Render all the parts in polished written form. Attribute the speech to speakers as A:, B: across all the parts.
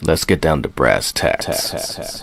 A: Let's get down to brass tacks.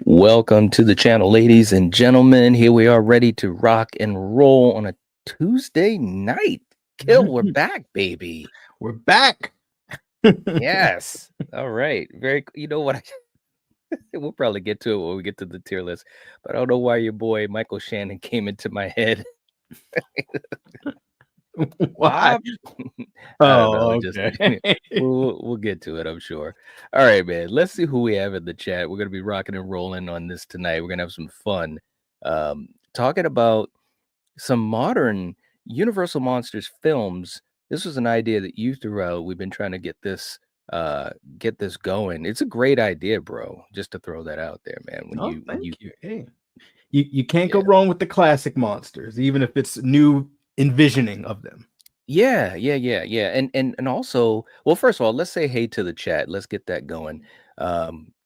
A: Welcome to the channel, ladies and gentlemen. Here we are ready to rock and roll on a Tuesday night. Kill, we're back, baby.
B: We're back.
A: Yes. All right. You know what? We'll probably get to it when we get to the tier list, but I don't know why your boy Michael Shannon came into my head.
B: Why?
A: Okay. We'll get to it, I'm sure. All right, man. Let's see who we have in the chat. We're gonna be rocking and rolling on this tonight. We're gonna have some fun, talking about some modern Universal Monsters films. This was an idea that you threw out. We've been trying to get this going. It's a great idea, bro. Just to throw that out there, man.
B: Thank you. Hey, you can't go wrong with the classic monsters, even if it's new envisioning of them.
A: Yeah. And also, well, first of all, let's say hey to the chat. Let's get that going.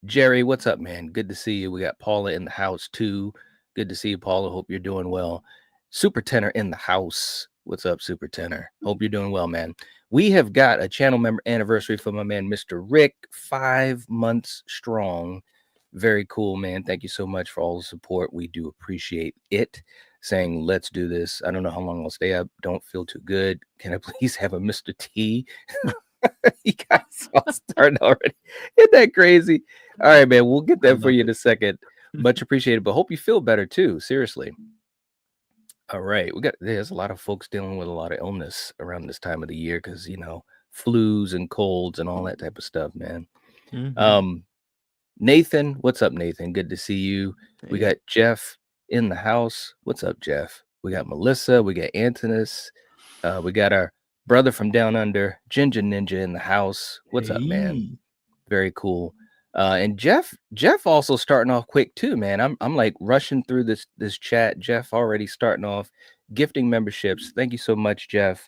A: Jerry, what's up, man? Good to see you. We got Paula in the house too. Good to see you, Paula. Hope you're doing well. Super Tenor in the house. What's up, Super Tenor? Hope you're doing well, man. We have got a channel member anniversary for my man, Mr. Rick, 5 months strong. Very cool, man. Thank you so much for all the support. We do appreciate it. Saying, let's do this. I don't know how long I'll stay up. Don't feel too good. Can I please have a Mr. T? You guys all starting already. Isn't that crazy? All right, man. We'll get that for you in a second. Much appreciated, but hope you feel better too. Seriously. All right. There's a lot of folks dealing with a lot of illness around this time of the year because, flus and colds and all that type of stuff, man.
B: Mm-hmm.
A: Nathan, what's up, Nathan? Good to see you. Hey. We got Jeff in the house. What's up, Jeff? We got Melissa. We got Antonis. We got our brother from down under, Ginger Ninja, in the house. What's up, man? Very cool. And Jeff also starting off quick too, man. I'm like rushing through this chat. Jeff already starting off gifting memberships. Thank you so much, Jeff.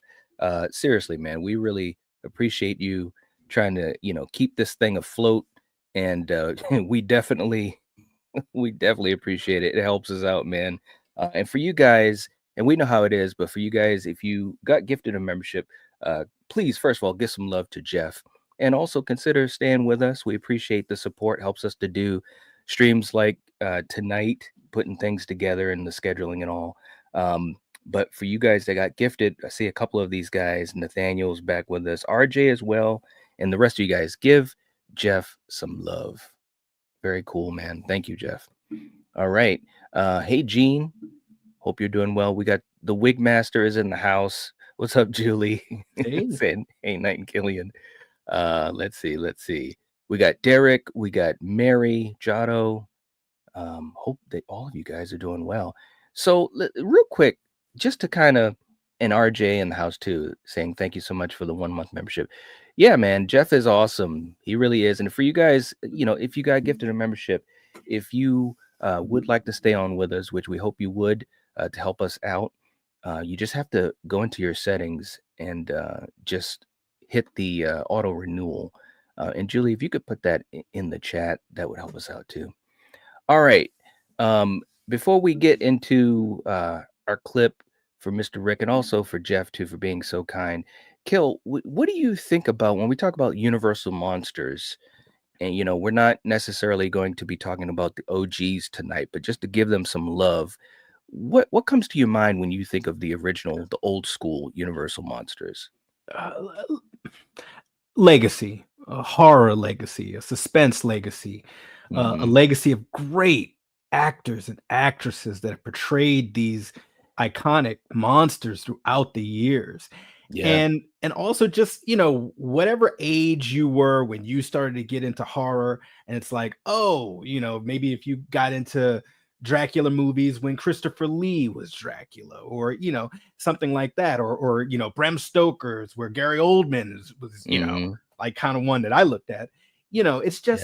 A: Seriously, man, we really appreciate you trying to keep this thing afloat, and we definitely appreciate it. It helps us out, man. And for you guys, and we know how it is, but for you guys, if you got gifted a membership, please, first of all, give some love to Jeff. And also consider staying with us. We appreciate the support. Helps us to do streams like tonight, putting things together and the scheduling and all. But for you guys that got gifted, I see a couple of these guys. Nathaniel's back with us. RJ as well. And the rest of you guys, give Jeff some love. Very cool, man. Thank you, Jeff. All right. Hey, Gene. Hope you're doing well. We got the Wig Master is in the house. What's up, Julie?
B: Hey,
A: hey, Night and Killian. Let's see. We got Derek. We got Mary, Jotto. Hope that all of you guys are doing well. So real quick, just to kind of, and RJ in the house too, saying thank you so much for the 1 month membership. Yeah, man, Jeff is awesome. He really is. And for you guys, if you got gifted a membership, if you would like to stay on with us, which we hope you would, to help us out, you just have to go into your settings and just hit the auto renewal. And Julie, if you could put that in the chat, that would help us out too. All right. Before we get into our clip for Mr. Rick, and also for Jeff too, for being so kind, Kill, what do you think about when we talk about Universal Monsters And we're not necessarily going to be talking about the OGs tonight, but just to give them some love. What comes to your mind when you think of the original, the old school Universal monsters?
B: Uh, Legacy, a horror legacy, a suspense legacy, a
A: Hmm.
B: legacy of great actors and actresses that have portrayed these iconic monsters throughout the years.
A: Yeah.
B: And also just, whatever age you were when you started to get into horror, and it's like, oh, maybe if you got into Dracula movies when Christopher Lee was Dracula, or something like that, or Bram Stoker's where Gary Oldman was
A: Hmm.
B: like kind of one that I looked at. It's just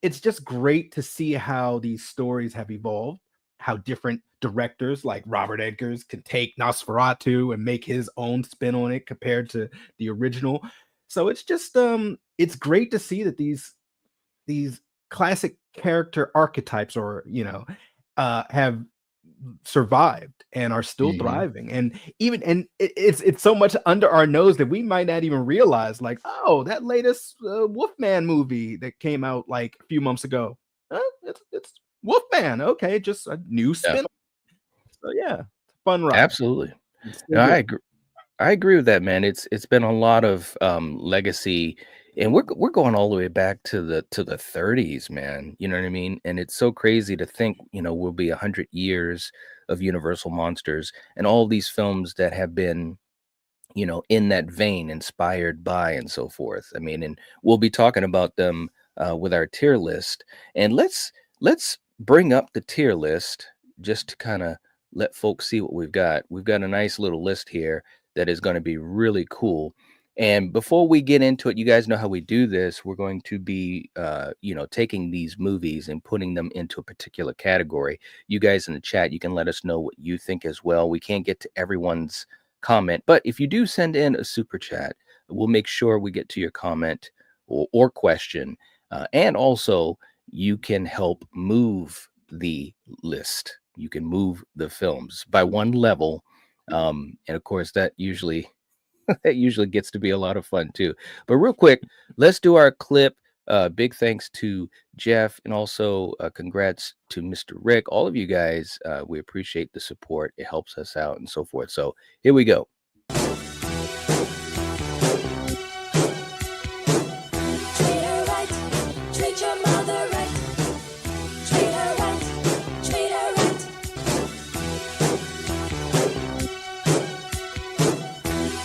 A: Yeah.
B: great to see how these stories have evolved, how different directors like Robert Eggers can take Nosferatu and make his own spin on it compared to the original. So it's just it's great to see that these classic character archetypes, or have survived and are still
A: Hmm.
B: thriving, and it's so much under our nose that we might not even realize, like, oh, that latest Wolfman movie that came out like a few months ago, it's Wolfman. Okay, just a new
A: Yeah.
B: spin. So yeah, fun ride.
A: Absolutely.
B: It's
A: No,
B: still good.
A: I agree with that, man. It's been a lot of legacy, and we're going all the way back to the 30s, man. You know what I mean? And it's so crazy to think, we'll be 100 years of Universal monsters, and all these films that have been, in that vein, inspired by, and so forth. I mean, and we'll be talking about them with our tier list. And let's bring up the tier list just to kind of let folks see what we've got. We've got a nice little list here that is going to be really cool. And before we get into it, you guys know how we do this. We're going to be, taking these movies and putting them into a particular category. You guys in the chat, you can let us know what you think as well. We can't get to everyone's comment, but if you do send in a super chat, we'll make sure we get to your comment or question. And also, you can help move the list. You can move the films by one level. And of course, that usually that usually gets to be a lot of fun too. But real quick, let's do our clip. Big thanks to Jeff, and also congrats to Mr. Rick. All of you guys, we appreciate the support. It helps us out and so forth. So here we go.
C: Treat her right, treat your mother right. Treat her right, treat her right.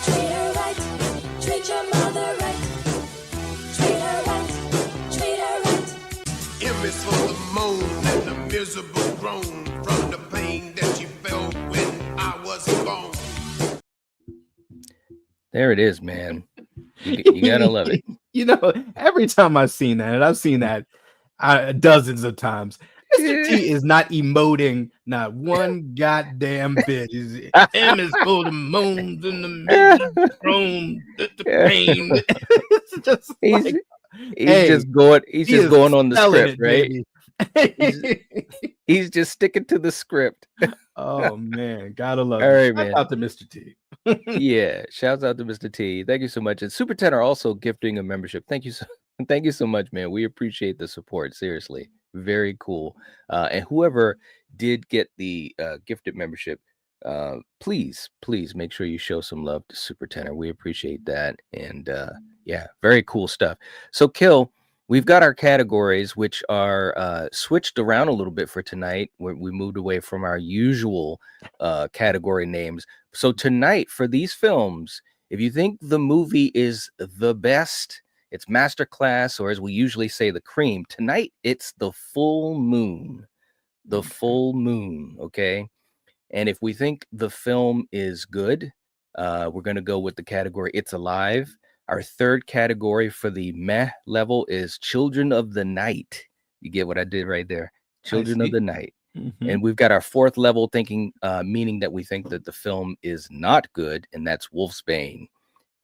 C: Treat her right, treat your mother right. Treat her right, treat her right.
D: M is for the moan and the miserable groan from the pain that you felt when I was gone.
A: There it is, man. You gotta love it.
B: Every time I've seen that, and I've seen that dozens of times, Mr. T is not emoting not one goddamn bit. M is for the moans and the miserable groans, the pain. It's just
A: He's
B: like,
A: he's
B: hey,
A: just going. He's
B: he
A: just
B: is
A: going on the
B: selling
A: script,
B: it,
A: right?
B: baby.
A: He's just sticking to the script.
B: Oh man, gotta love
A: All
B: it.
A: right,
B: Shout
A: man.
B: out to Mr. T.
A: Yeah, shouts out to Mr. T. Thank you so much. And Super 10 are also gifting a membership. Thank you so much, man. We appreciate the support. Seriously. Very cool. And whoever did get the gifted membership, please make sure you show some love to Super Tenor. We appreciate that. And yeah, very cool stuff. So Kill, we've got our categories, which are switched around a little bit for tonight. We moved away from our usual category names. So tonight, for these films, if you think the movie is the best, it's masterclass, or as we usually say, the cream. Tonight, it's the full moon. The full moon, okay? And if we think the film is good, we're going to go with the category It's Alive. Our third category for the meh level is Children of the Night. You get what I did right there?
B: I
A: Children of
B: see.
A: the Night.
B: Mhm.
A: And we've got our fourth level thinking, meaning that we think that the film is not good, and that's Wolfsbane.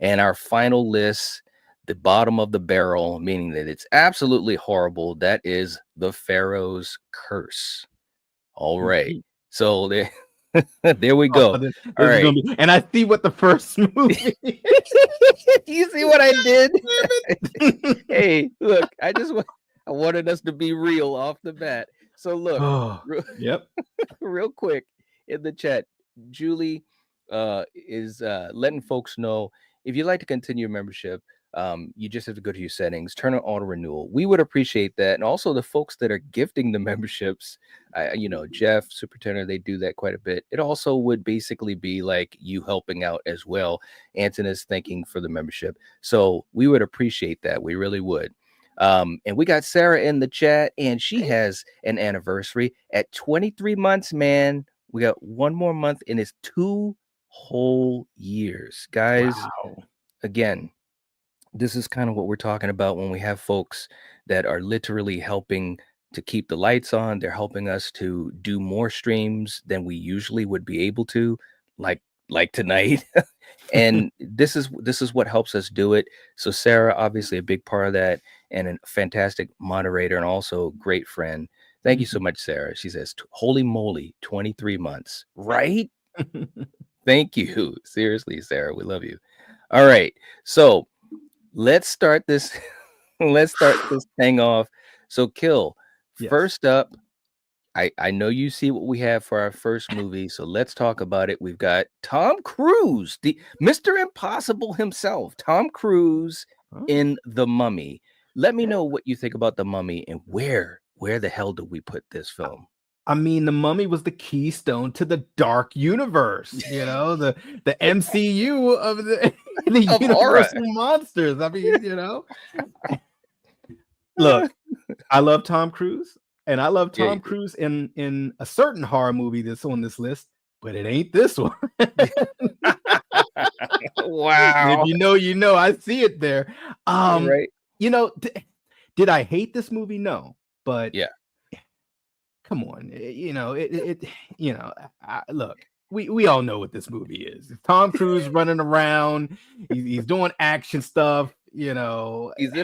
A: And our final list, the bottom of the barrel, meaning that it's absolutely horrible, that is The Pharaoh's Curse. All right.
B: Mhm.
A: So there, there we
B: Oh,
A: go.
B: this
A: All
B: is gonna
A: right.
B: be, and I see what the first movie
A: You see what I did?
B: is.
A: Hey, look, I just want I wanted us to be real off the bat. So look,
B: Oh,
A: real,
B: yep.
A: real quick in the chat, Julie is letting folks know if you'd like to continue your membership, you just have to go to your settings, turn on auto renewal. We would appreciate that. And also the folks that are gifting the memberships, Jeff, Super Turner, they do that quite a bit. It also would basically be like you helping out as well. Antonis thanking for the membership. So we would appreciate that. We really would. And we got Sarah in the chat, and she has an anniversary at 23 months, man. We got one more month, and it's 2 whole years. Guys,
B: Wow.
A: again, this is kind of what we're talking about when we have folks that are literally helping to keep the lights on. They're helping us to do more streams than we usually would be able to, like tonight. And this is what helps us do it. So Sarah, obviously a big part of that, and a fantastic moderator and also great friend. Thank you so much, Sarah. She says, holy moly, 23 months, right? Thank you. Seriously, Sarah, we love you. All right. So let's start this. Let's start this thing off. So Kill,
B: Yes.
A: first up, I know you see what we have for our first movie, so let's talk about it. We've got Tom Cruise, the Mr. Impossible himself, Tom Cruise
B: Oh.
A: in The Mummy. Let me know what you think about The Mummy and where the hell do we put this film?
B: I mean, The Mummy was the keystone to the dark universe, the MCU of the
A: Of horror.
B: Universal monsters. I mean, look, I love Tom Cruise, and I love
A: Yeah,
B: Tom
A: you do.
B: Cruise in a certain horror movie that's on this list, but it ain't this one.
A: Wow.
B: If you know, I see it there.
A: Right.
B: Did I hate this movie? No, but
A: Yeah.
B: come on, look, we all know what this movie is. It's Tom Cruise running around, he's doing action stuff,
A: He's in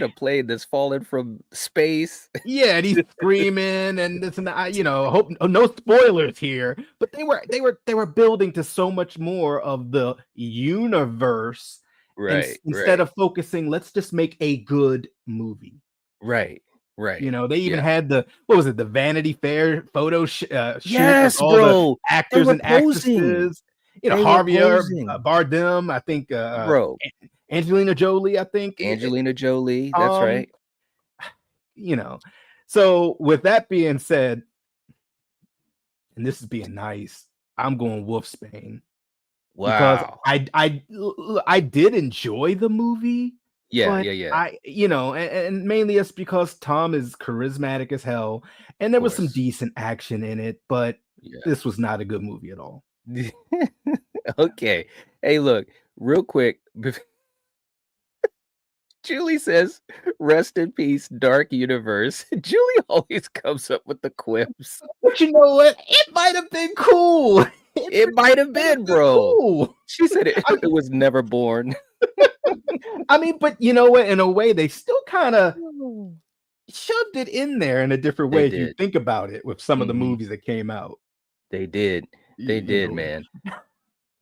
A: a plane that's fallen from space.
B: yeah, and he's screaming and this and that. Hope no spoilers here, but they were building to so much more of the universe,
A: Right.
B: instead of focusing, let's just make a good movie.
A: Right.
B: They even had the Vanity Fair photo shoot
A: Yes,
B: with all
A: bro.
B: the actors
A: were
B: and
A: posing.
B: actresses.
A: They were
B: Javier
A: posing.
B: Bardem, I think,
A: Bro.
B: Angelina Jolie, I think.
A: Angelina Jolie. That's right.
B: So with that being said, and this is being nice, I'm going Wolfsbane. Because
A: Wow.
B: I did enjoy the movie.
A: Yeah.
B: And mainly it's because Tom is charismatic as hell, and there was some
A: course.
B: decent action in it, but this was not a good movie at all.
A: Okay. Hey, look, real quick. Julie says, rest in peace, dark universe. Julie always comes up with the quips.
B: But you know what? It might have been cool.
A: It might have been, bro.
B: Cool.
A: She said it was never born.
B: I mean, but you know what? In a way, they still kind of shoved it in there in a different way if you think about it with some of the movies that came out.
A: They did. Man.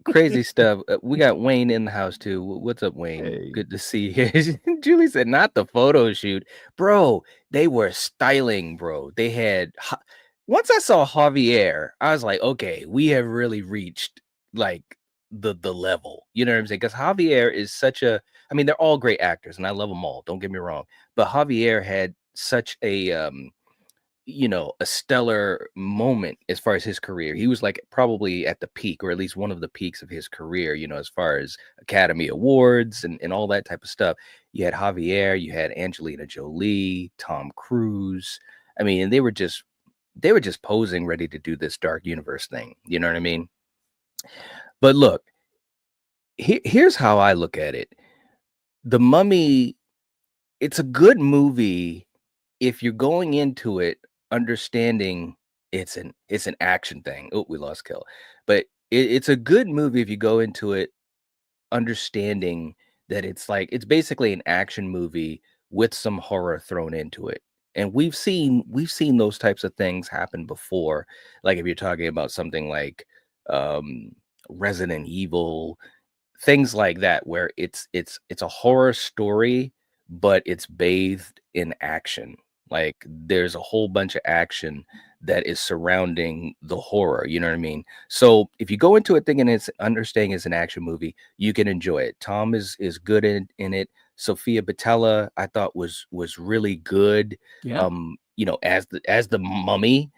A: Crazy stuff. We got Wayne in the house too. What's up, Wayne?
B: Hey.
A: Good to see you. Julie said, not the photo shoot. Bro, they were styling, bro. They had... Once I saw Javier, I was like, okay, we have really reached like the level. You know what I'm saying? Because Javier is such a... I mean, they're all great actors, and I love them all. Don't get me wrong. But Javier had such a... a stellar moment as far as his career. He was like probably at the peak, or at least one of the peaks of his career, as far as Academy Awards and all that type of stuff. You had Javier, you had Angelina Jolie, Tom Cruise. I mean, and they were just posing ready to do this dark universe thing. You know what I mean? But look, here's how I look at it. The Mummy, it's a good movie if you're going into it understanding it's an action thing. Oh, we lost Kill. But it's a good movie if you go into it understanding that it's basically an action movie with some horror thrown into it. And we've seen those types of things happen before. Like if you're talking about something like Resident Evil, things like that, where it's a horror story, but it's bathed in action. Like there's a whole bunch of action that is surrounding the horror. You know what I mean? So if you go into it thinking it's understanding it's an action movie, you can enjoy it. Tom is good in it. Sophia Botella, I thought was really good.
B: Yeah.
A: As the mummy,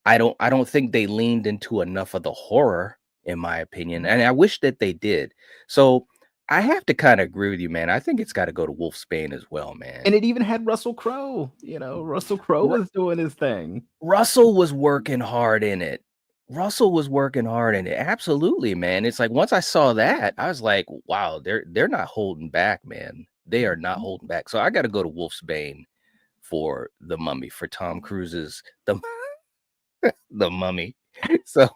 A: I don't think they leaned into enough of the horror, in my opinion, and I wish that they did. So I have to kind of agree with you, man. I think it's got to go to Wolfsbane as well, man.
B: And it even had Russell Crowe. Russell Crowe was doing his thing.
A: Russell was working hard in it. Absolutely, man. It's like once I saw that, I was like, wow, they're not holding back, man. They are not holding back. So I got to go to Wolfsbane for the Mummy, for Tom Cruise's the Mummy. So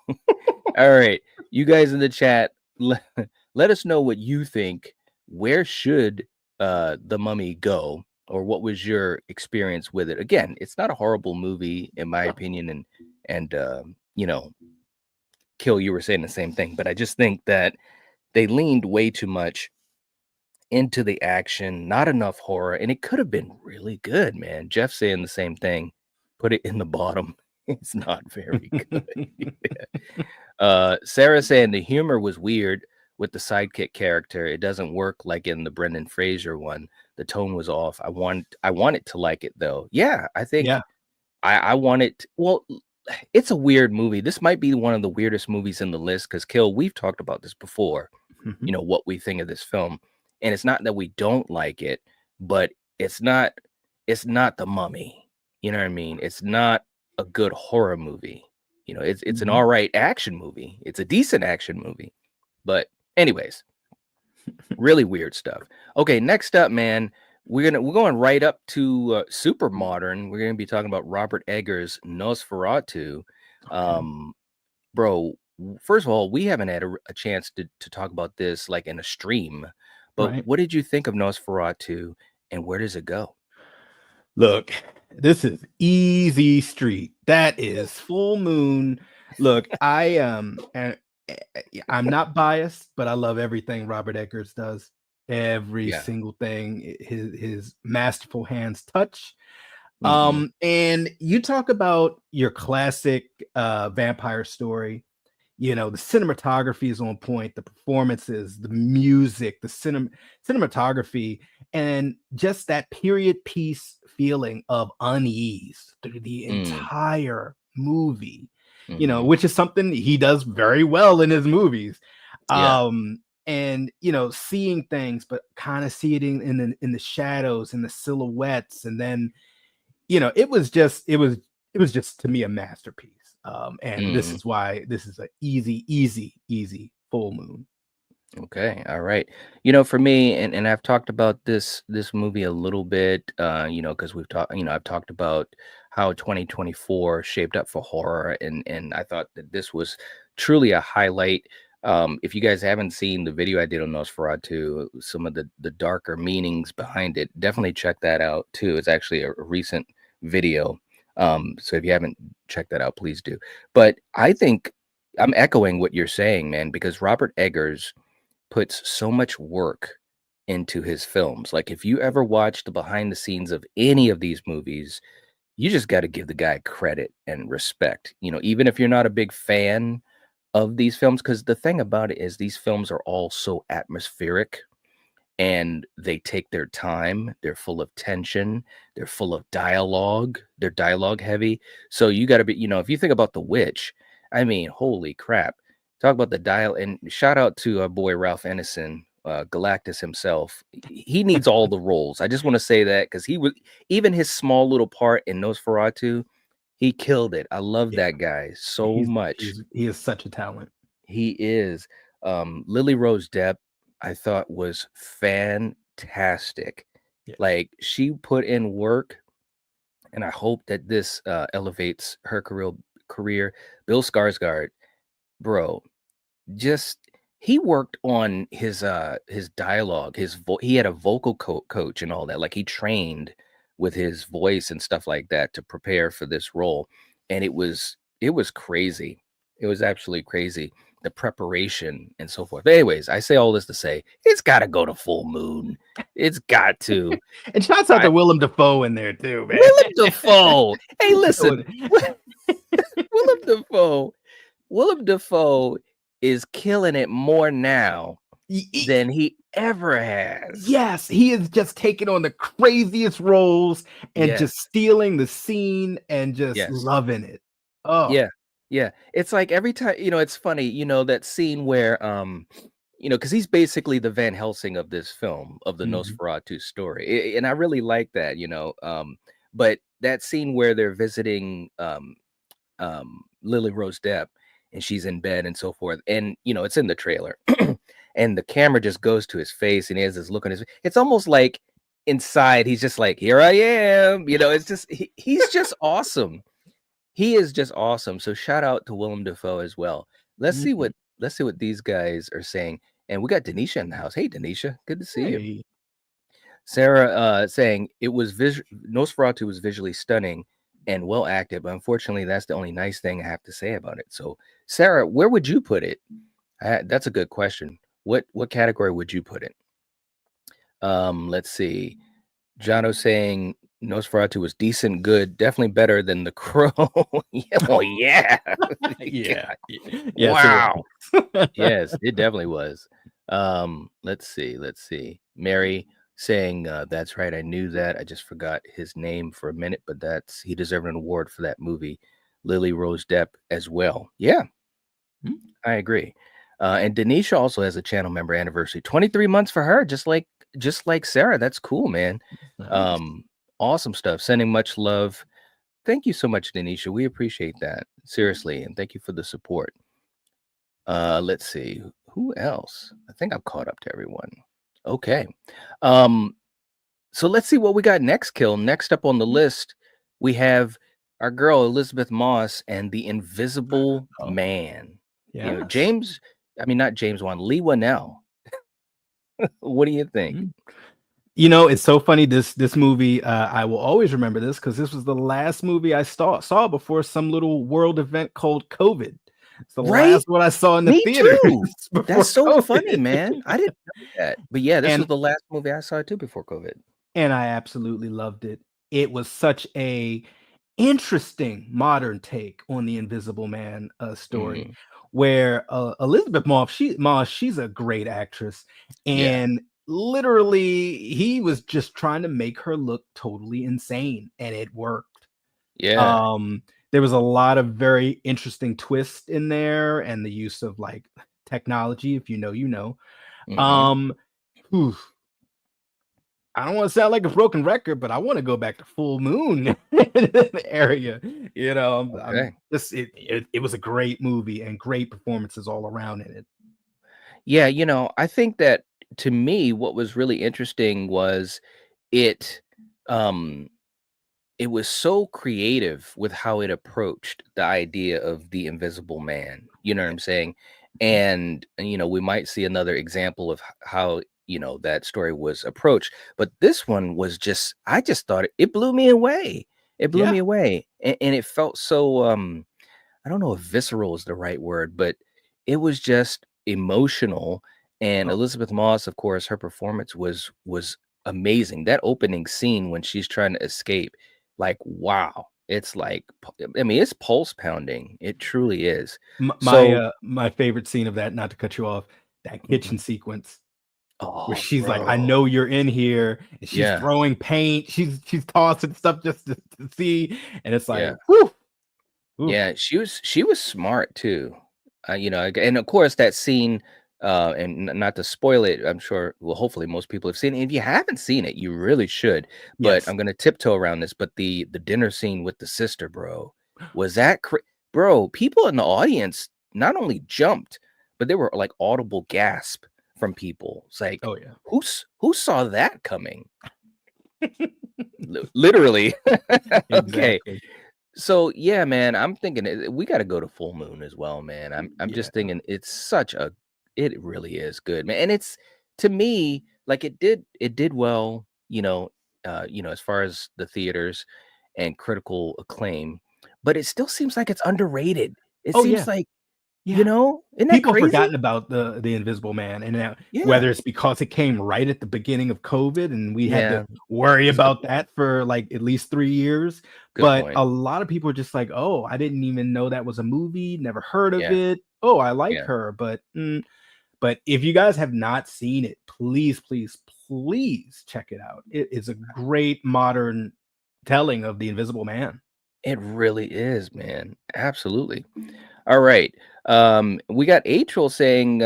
A: all right, you guys in the chat, let us know what you think. Where should the Mummy go, or what was your experience with it? Again, it's not a horrible movie in my opinion, and Kill, you were saying the same thing, but I just think that they leaned way too much into the action, not enough horror, and it could have been really good, man. Jeff saying the same thing. Put it in the bottom. It's not very good. Sarah saying the humor was weird with the sidekick character. It doesn't work like in the Brendan Fraser one. The tone was off. I wanted to like it though. Yeah, I think I want it. Well, it's a weird movie. This might be one of the weirdest movies in the list because Kill, we've talked about this before. What we think of this film, and it's not that we don't like it, but it's not the Mummy. You know what I mean? It's not a good horror movie. It's an all right action movie. It's a decent action movie. But anyways, really weird stuff. Okay, next up, man, we're going right up to super modern. We're going to be talking about Robert Eggers' Nosferatu. Bro, first of all, we haven't had a chance to talk about this like in a stream. But what did you think of Nosferatu, and where does it go?
B: Look, this is easy street. That is Full Moon. Look, I'm not biased, but I love everything Robert Eggers does. Every single thing, his masterful hands touch. And you talk about your classic vampire story. The cinematography is on point, the performances, the music, the cinematography, and just that period piece feeling of unease through the entire movie, which is something he does very well in his movies. And seeing things, but kind of see it in the shadows and the silhouettes, and then it was just to me a masterpiece. And this is why this is an easy Full Moon.
A: Okay, all right. For me, and I've talked about this movie a little bit, because I've talked about how 2024 shaped up for horror, and I thought that this was truly a highlight. If you guys haven't seen the video I did on Nosferatu, some of the darker meanings behind it, definitely check that out too. It's actually a recent video. So if you haven't checked that out, please do. But I think I'm echoing what you're saying, man, because Robert Eggers puts so much work into his films. Like if you ever watch the behind the scenes of any of these movies, you just got to give the guy credit and respect. Even if you're not a big fan of these films, because the thing about it is these films are all so atmospheric. And they take their time. They're full of tension. They're full of dialogue. They're dialogue heavy. So you got to be, if you think about The Witch, I mean, holy crap. Talk about the dial. And shout out to our boy Ralph Ineson, Galactus himself. He needs all the roles. I just want to say that because even his small little part in Nosferatu, he killed it. I love that guy so much.
B: He is such a talent.
A: He is. Lily Rose Depp, I thought was fantastic. Like she put in work, and I hope that this elevates her career. Bill Skarsgård, bro, he worked on his dialogue. He had a vocal coach and all that. Like he trained with his voice and stuff like that to prepare for this role, and it was crazy. It was absolutely crazy. the preparation and so forth. But anyways, I say all this to say it's got to go to Full Moon. It's got to.
B: And shouts out to Willem Dafoe in there too, man.
A: Willem Dafoe. Hey, listen, Willem Dafoe. Willem Dafoe is killing it more now than he ever has.
B: Yes, he is just taking on the craziest roles and
A: Yes.
B: just stealing the scene and just
A: Yes.
B: loving it. Oh,
A: Yeah. It's like every time, it's funny, that scene where, because he's basically the Van Helsing of this film, of the
B: Mhm.
A: Nosferatu story. And I really like that, but that scene where they're visiting Lily Rose Depp and she's in bed and so forth. And, it's in the trailer and the camera just goes to his face and he has this look on his face. It's almost like inside he's just like, here I am. It's just, he's just awesome. He is just awesome. So shout out to Willem Dafoe as well. Let's see what these guys are saying. And we got Denisha in the house. Hey, Denisha, good to see you.
B: Hey.
A: Sarah saying it was Nosferatu was visually stunning and well acted, but unfortunately, that's the only nice thing I have to say about it. So, Sarah, where would you put it? That's a good question. What category would you put it? Let's see. Jono saying Nosferatu was decent, good, definitely better than The Crow. Yeah, well, yeah.
B: Yeah.
A: Wow. Yes, it definitely was. Let's see. Mary saying that's right. I knew that. I just forgot his name for a minute, but he deserved an award for that movie. Lily Rose Depp as well. Yeah, I agree. And Denisha also has a channel member anniversary. 23 months for her, just like Sarah. That's cool, man.
B: Nice.
A: Awesome stuff. Sending much love. Thank you so much, Denisha. We appreciate that. Seriously, and thank you for the support. Let's see. Who else? I think I've caught up to everyone. Okay. So let's see what we got next, Kill. Next up on the list, we have our girl Elizabeth Moss and the Invisible Man.
B: Yeah.
A: Not James Wan, Lee Winnell. What do you think?
B: It's so funny. This movie, I will always remember this because this was the last movie I saw before some little world event called COVID. It's the last one I saw in the theater.
A: That's so funny, man. I didn't know that. But yeah, this was the last movie I saw too before COVID.
B: And I absolutely loved it. It was such a interesting modern take on the Invisible Man story, where Elizabeth Moss, she's a great actress, and literally he was just trying to make her look totally insane, and it worked.
A: Yeah.
B: There was a lot of very interesting twists in there, and the use of like technology. If you know, you know. I don't want to sound like a broken record, but I want to go back to Full Moon area.
A: Okay.
B: It was a great movie and great performances all around in it.
A: Yeah, I think that to me, what was really interesting was it was so creative with how it approached the idea of the Invisible Man. You know what I'm saying? And we might see another example of how that story was approached, but this one was I just thought it blew me away. It blew me away, and it felt so I don't know if visceral is the right word, but it was just emotional. And Elizabeth Moss, of course, her performance was amazing. That opening scene when she's trying to escape, like, wow, it's like, it's pulse pounding. It truly is.
B: My favorite scene of that, not to cut you off, that kitchen sequence. Where she's like, I know you're in here, and she's throwing paint, she's tossing stuff just to see, and it's like, whew.
A: Yeah, she was smart too, and of course that scene, and not to spoil it, I'm sure, well, hopefully most people have seen it. If you haven't seen it, you really should. But I'm gonna tiptoe around this. But the dinner scene with the sister, bro, was that bro? People in the audience not only jumped, but there were like audible gasp from people. It's like,
B: oh yeah,
A: who saw that coming? Literally. Okay. So yeah, man, I'm thinking we got to go to Full Moon as well, man. I'm just thinking it really is good, man. And it's, to me, like it did well, as far as the theaters and critical acclaim, but it still seems like it's underrated. It seems like You know, isn't that
B: People have
A: crazy?
B: forgotten about the Invisible Man, and now
A: Yeah.
B: whether it's because it came right at the beginning of COVID and we had
A: Yeah.
B: to worry
A: That's a good
B: about that for like at least 3 years,
A: Good
B: but
A: point.
B: a lot of people are just like, "Oh, I didn't even know that was a movie, never heard of
A: Yeah.
B: it. Oh, I like
A: Yeah.
B: her." But if you guys have not seen it, please, please, please check it out. It is a great modern telling of the Invisible Man.
A: It really is, man. Absolutely. All right. We got April saying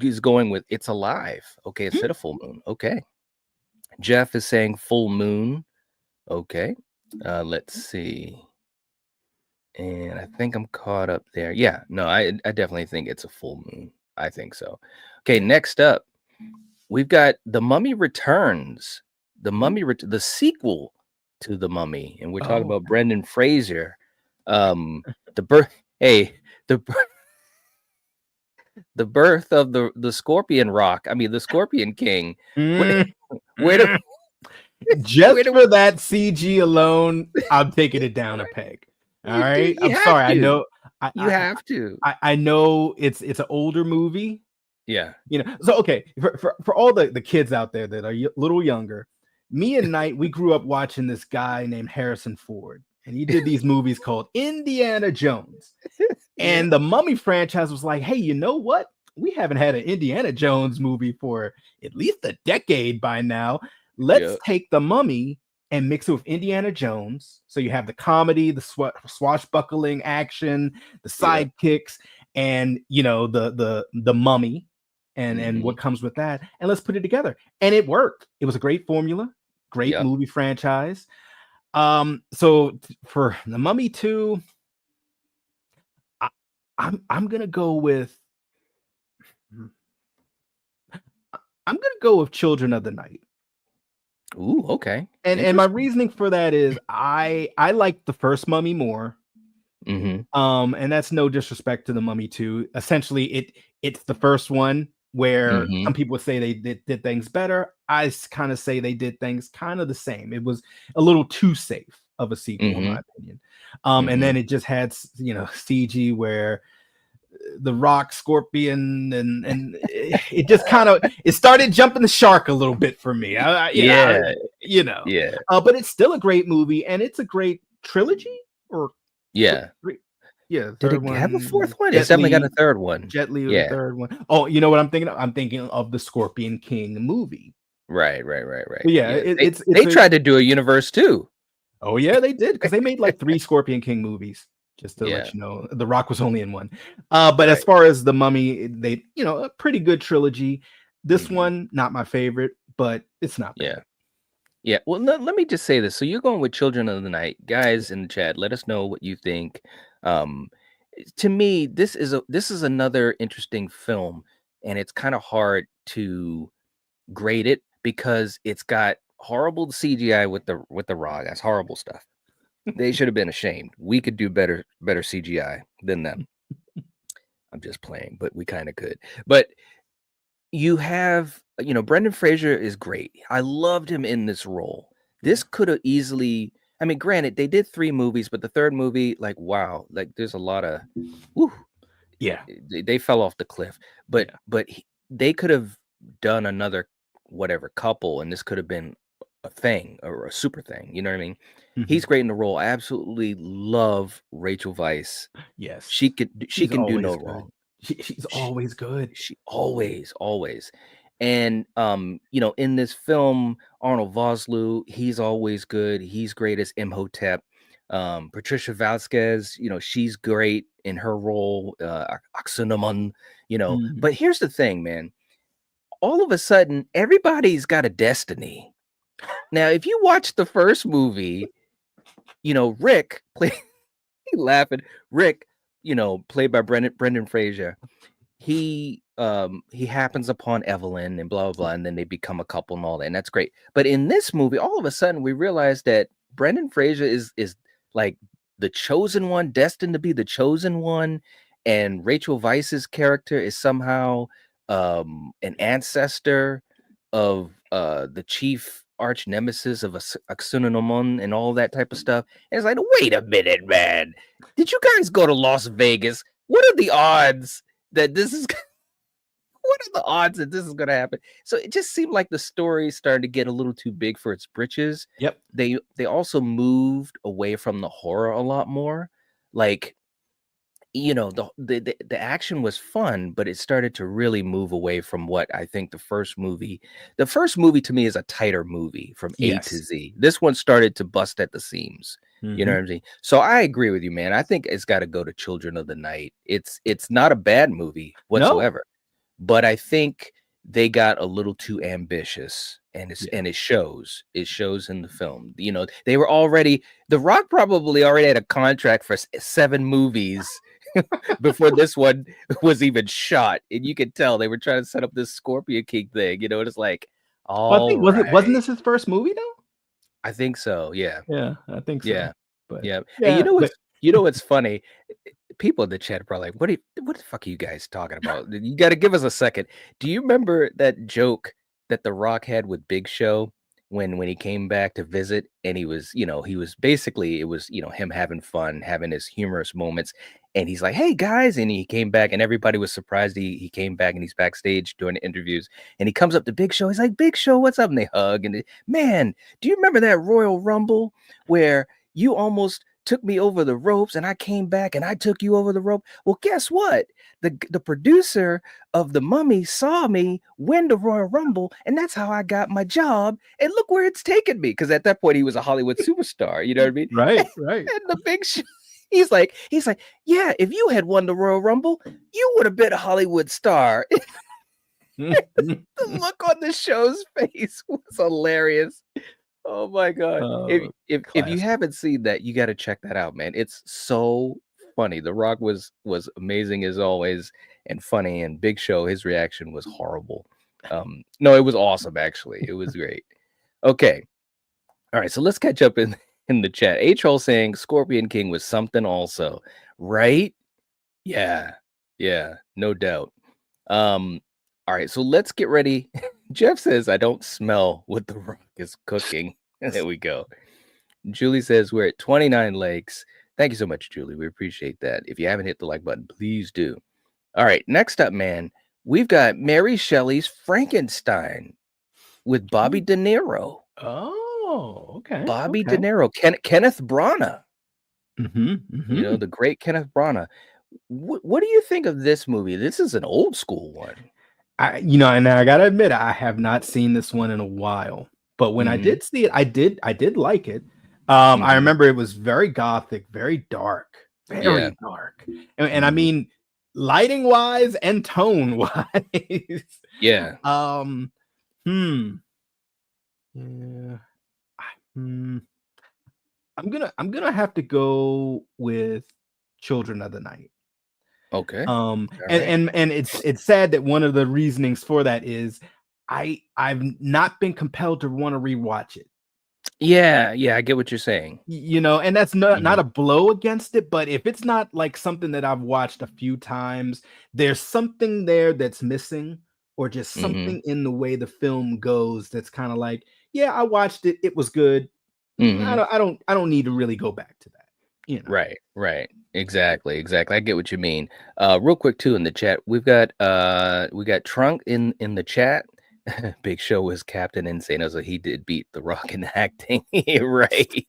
A: he's going with It's Alive. Okay, instead of Full Moon. Okay. Jeff is saying Full Moon. Okay. Let's see. And I think I'm caught up there. Yeah, no, I definitely think it's a full moon. I think so. Okay, next up, we've got The Mummy Returns. The sequel to The Mummy, and we're talking
B: Oh,
A: about Brendan Fraser. The birth hey, the bir- the birth of the Scorpion Rock. I mean, the Scorpion King. Where,
B: mm,
A: where do
B: mm.
A: where
B: Just
A: do
B: for that CG alone, I'm taking it down a peg. All right.
A: you
B: I'm
A: have
B: sorry. I
A: to.
B: know I,
A: You
B: I
A: have to.
B: I know it's an older movie,
A: Yeah.
B: so okay, for all the kids out there that are a little younger, me and Knight, we grew up watching this guy named Harrison Ford, and he did these movies called Indiana Jones.
A: Yeah.
B: And the Mummy franchise was like, hey, you know what? We haven't had an Indiana Jones movie for at least a decade by now. Let's
A: Yeah.
B: take the Mummy and mix it with Indiana Jones. So you have the comedy, the swashbuckling action, the
A: Yeah.
B: sidekicks, and the Mummy, and
A: Mhm.
B: what comes with that. And let's put it together. And it worked. It was a great formula, great
A: Yep.
B: movie franchise. So for the Mummy 2, I'm gonna go with Children of the Night.
A: Ooh, okay.
B: And my
A: Interesting.
B: reasoning for that is I like the first Mummy more.
A: Mhm.
B: And that's no disrespect to the Mummy 2. Essentially, it's the first one where
A: Mhm.
B: some people would say they did things better. I kind of say they did things kind of the same. It was a little too safe of a sequel, in my
A: Mhm.
B: opinion. And
A: Mhm.
B: then it just had CG where the Rock, Scorpion, and it just kind of it started jumping the shark a little bit for me.
A: Yeah. Yeah.
B: But it's still a great movie, and it's a great trilogy or
A: Yeah.
B: three. Yeah,
A: Did
B: third
A: it have a
B: one.
A: fourth one? It's
B: Jet
A: definitely got a
B: Li,
A: third one.
B: Jet Li was the
A: Yeah.
B: third one. Oh, you know what I'm thinking of? I'm thinking of the Scorpion King movie.
A: Right.
B: But yeah,
A: Yeah.
B: it's
A: They
B: a
A: tried to do a universe too.
B: oh yeah, they did because they made like 3 Scorpion King movies. Just to
A: Yeah.
B: let you know, The Rock was only in one. But as
A: Right.
B: far as the Mummy, they a pretty good trilogy. This
A: Mhm.
B: one, not my favorite, but it's not
A: Yeah.
B: bad.
A: Yeah. Well, let me just say this. So you're going with Children of the Night. Guys in the chat, let us know what you think. Um to me, this is another interesting film, and it's kind of hard to grade it because it's got horrible CGI with the Rock. That's horrible stuff. They should have been ashamed. We could do better CGI than them. I'm just playing, but we kind of could. But you have, Brendan Fraser is great. I loved him in this role. This could have easily, I mean, granted, they did 3 movies, but the third movie, like, wow, like there's a lot of, whew,
B: Yeah,
A: they fell off the cliff. But
B: yeah.
A: they could have done another whatever couple, and this could have been a thing or a super thing. You know what I mean? He's
B: Mhm.
A: great in the role. I absolutely love Rachel Weisz.
B: Yes,
A: She
B: she's
A: can do no
B: always good.
A: wrong.
B: She's
A: She,
B: always good.
A: she always. And in this film, Arnold Vosloo, he's always good. He's great as Imhotep. Patricia Vasquez, she's great in her role, Oxynamon,
B: Mhm.
A: But here's the thing, man. All of a sudden, everybody's got a destiny. Now, if you watch the first movie, Rick played laughing. Rick, played by Brendan Fraser. He happens upon Evelyn and blah blah blah, and then they become a couple and all that, and that's great. But in this movie, all of a sudden we realize that Brendan Fraser is like the chosen one, destined to be the chosen one, and Rachel Weisz's character is somehow an ancestor of the chief arch nemesis of Oxynamon and all that type of stuff. And it's like, wait a minute, man. Did you guys go to Las Vegas? what are the odds that this is what are the odds that this is going to happen? So it just seemed like the story started to get a little too big for its britches.
B: Yep.
A: They also moved away from the horror a lot more. Like, the action was fun, but it started to really move away from what I think the first movie to me is a tighter movie from A to
B: Yes.
A: Z. This one started to bust at the seams. You know
B: Mhm.
A: what I'm saying? So I agree with you, man. I think it's got to go to Children of the Night. It's not a bad movie
B: No.
A: whatsoever, but I think they got a little too ambitious, and
B: Yeah.
A: it shows. It shows in the film. They were already The Rock probably already had a contract for 7 movies before this one was even shot, and you could tell they were trying to set up this Scorpion King thing. And it's like,
B: Well, I
A: all
B: think wasn't
A: right,
B: this his first movie though?
A: I think so. Yeah,
B: Yeah, I think so.
A: yeah,
B: But
A: yeah. And
B: yeah, but
A: what's funny? People in the chat are probably like, what the fuck are you guys talking about? You got to give us a second. Do you remember that joke that The Rock had with Big Show when he came back to visit, and he was basically, it was, him having fun, having his humorous moments, and he's like, "Hey guys," and he came back, and everybody was surprised he came back, and he's backstage doing the interviews, and he comes up to Big Show. He's like, "Big Show, what's up?" And they hug, and man, do you remember that Royal Rumble where you almost took me over the ropes, and I came back and I took you over the rope? Well, guess what? The producer of The Mummy saw me win the Royal Rumble, and that's how I got my job. And look where it's taken me. Because at that point, he was a Hollywood superstar. You know what I mean?
B: right.
A: And the Big Show, he's like, yeah, if you had won the Royal Rumble, you would have been a Hollywood star. The look on the show's face was hilarious. Oh my god!
B: Oh,
A: If you
B: classic.
A: haven't seen that, you got to check that out, man. It's so funny. The Rock was amazing as always, and funny. And Big Show, his reaction was horrible. No, it was awesome actually. It was great. Okay, all right. So let's catch up in the chat. H Hole saying Scorpion King was something also, right? Yeah, yeah, no doubt. All right, so let's get ready. Jeff says, I don't smell what the Rock is cooking. There we go. Julie says, we're at 29 likes. Thank you so much, Julie. We appreciate that. If you haven't hit the like button, please do. All right, next up, man, we've got Mary Shelley's Frankenstein with Bobby De Niro.
B: Oh, okay.
A: Bobby De
B: Okay.
A: Niro, Kenneth Branagh,
B: Mm-hmm.
A: the great Kenneth Branagh. What do you think of this movie? This is an old school one.
B: And I gotta admit, I have not seen this one in a while. But when I
A: Mhm.
B: did see it, I did like it. I
A: Mhm.
B: remember it was very gothic, very dark,
A: Yeah.
B: very dark. And I
A: Mhm.
B: mean, lighting wise and tone wise.
A: Yeah.
B: Yeah. Hmm. I'm gonna have to go with Children of the Night.
A: Okay.
B: And
A: right.
B: it's sad that one of the reasonings for that is I've not been compelled to want to rewatch it.
A: Yeah, I get what you're saying.
B: And that's not
A: Mhm.
B: a blow against it, but if it's not like something that I've watched a few times, there's something there that's missing, or just
A: Mhm.
B: something in the way the film goes that's kind of like, yeah, I watched it, it was good.
A: Mhm.
B: I don't need to really go back to that.
A: Right. Exactly. I get what you mean. Real quick too in the chat, we got Trunk in the chat. Big Show was Captain Insane, so he did beat The Rock in acting. Right.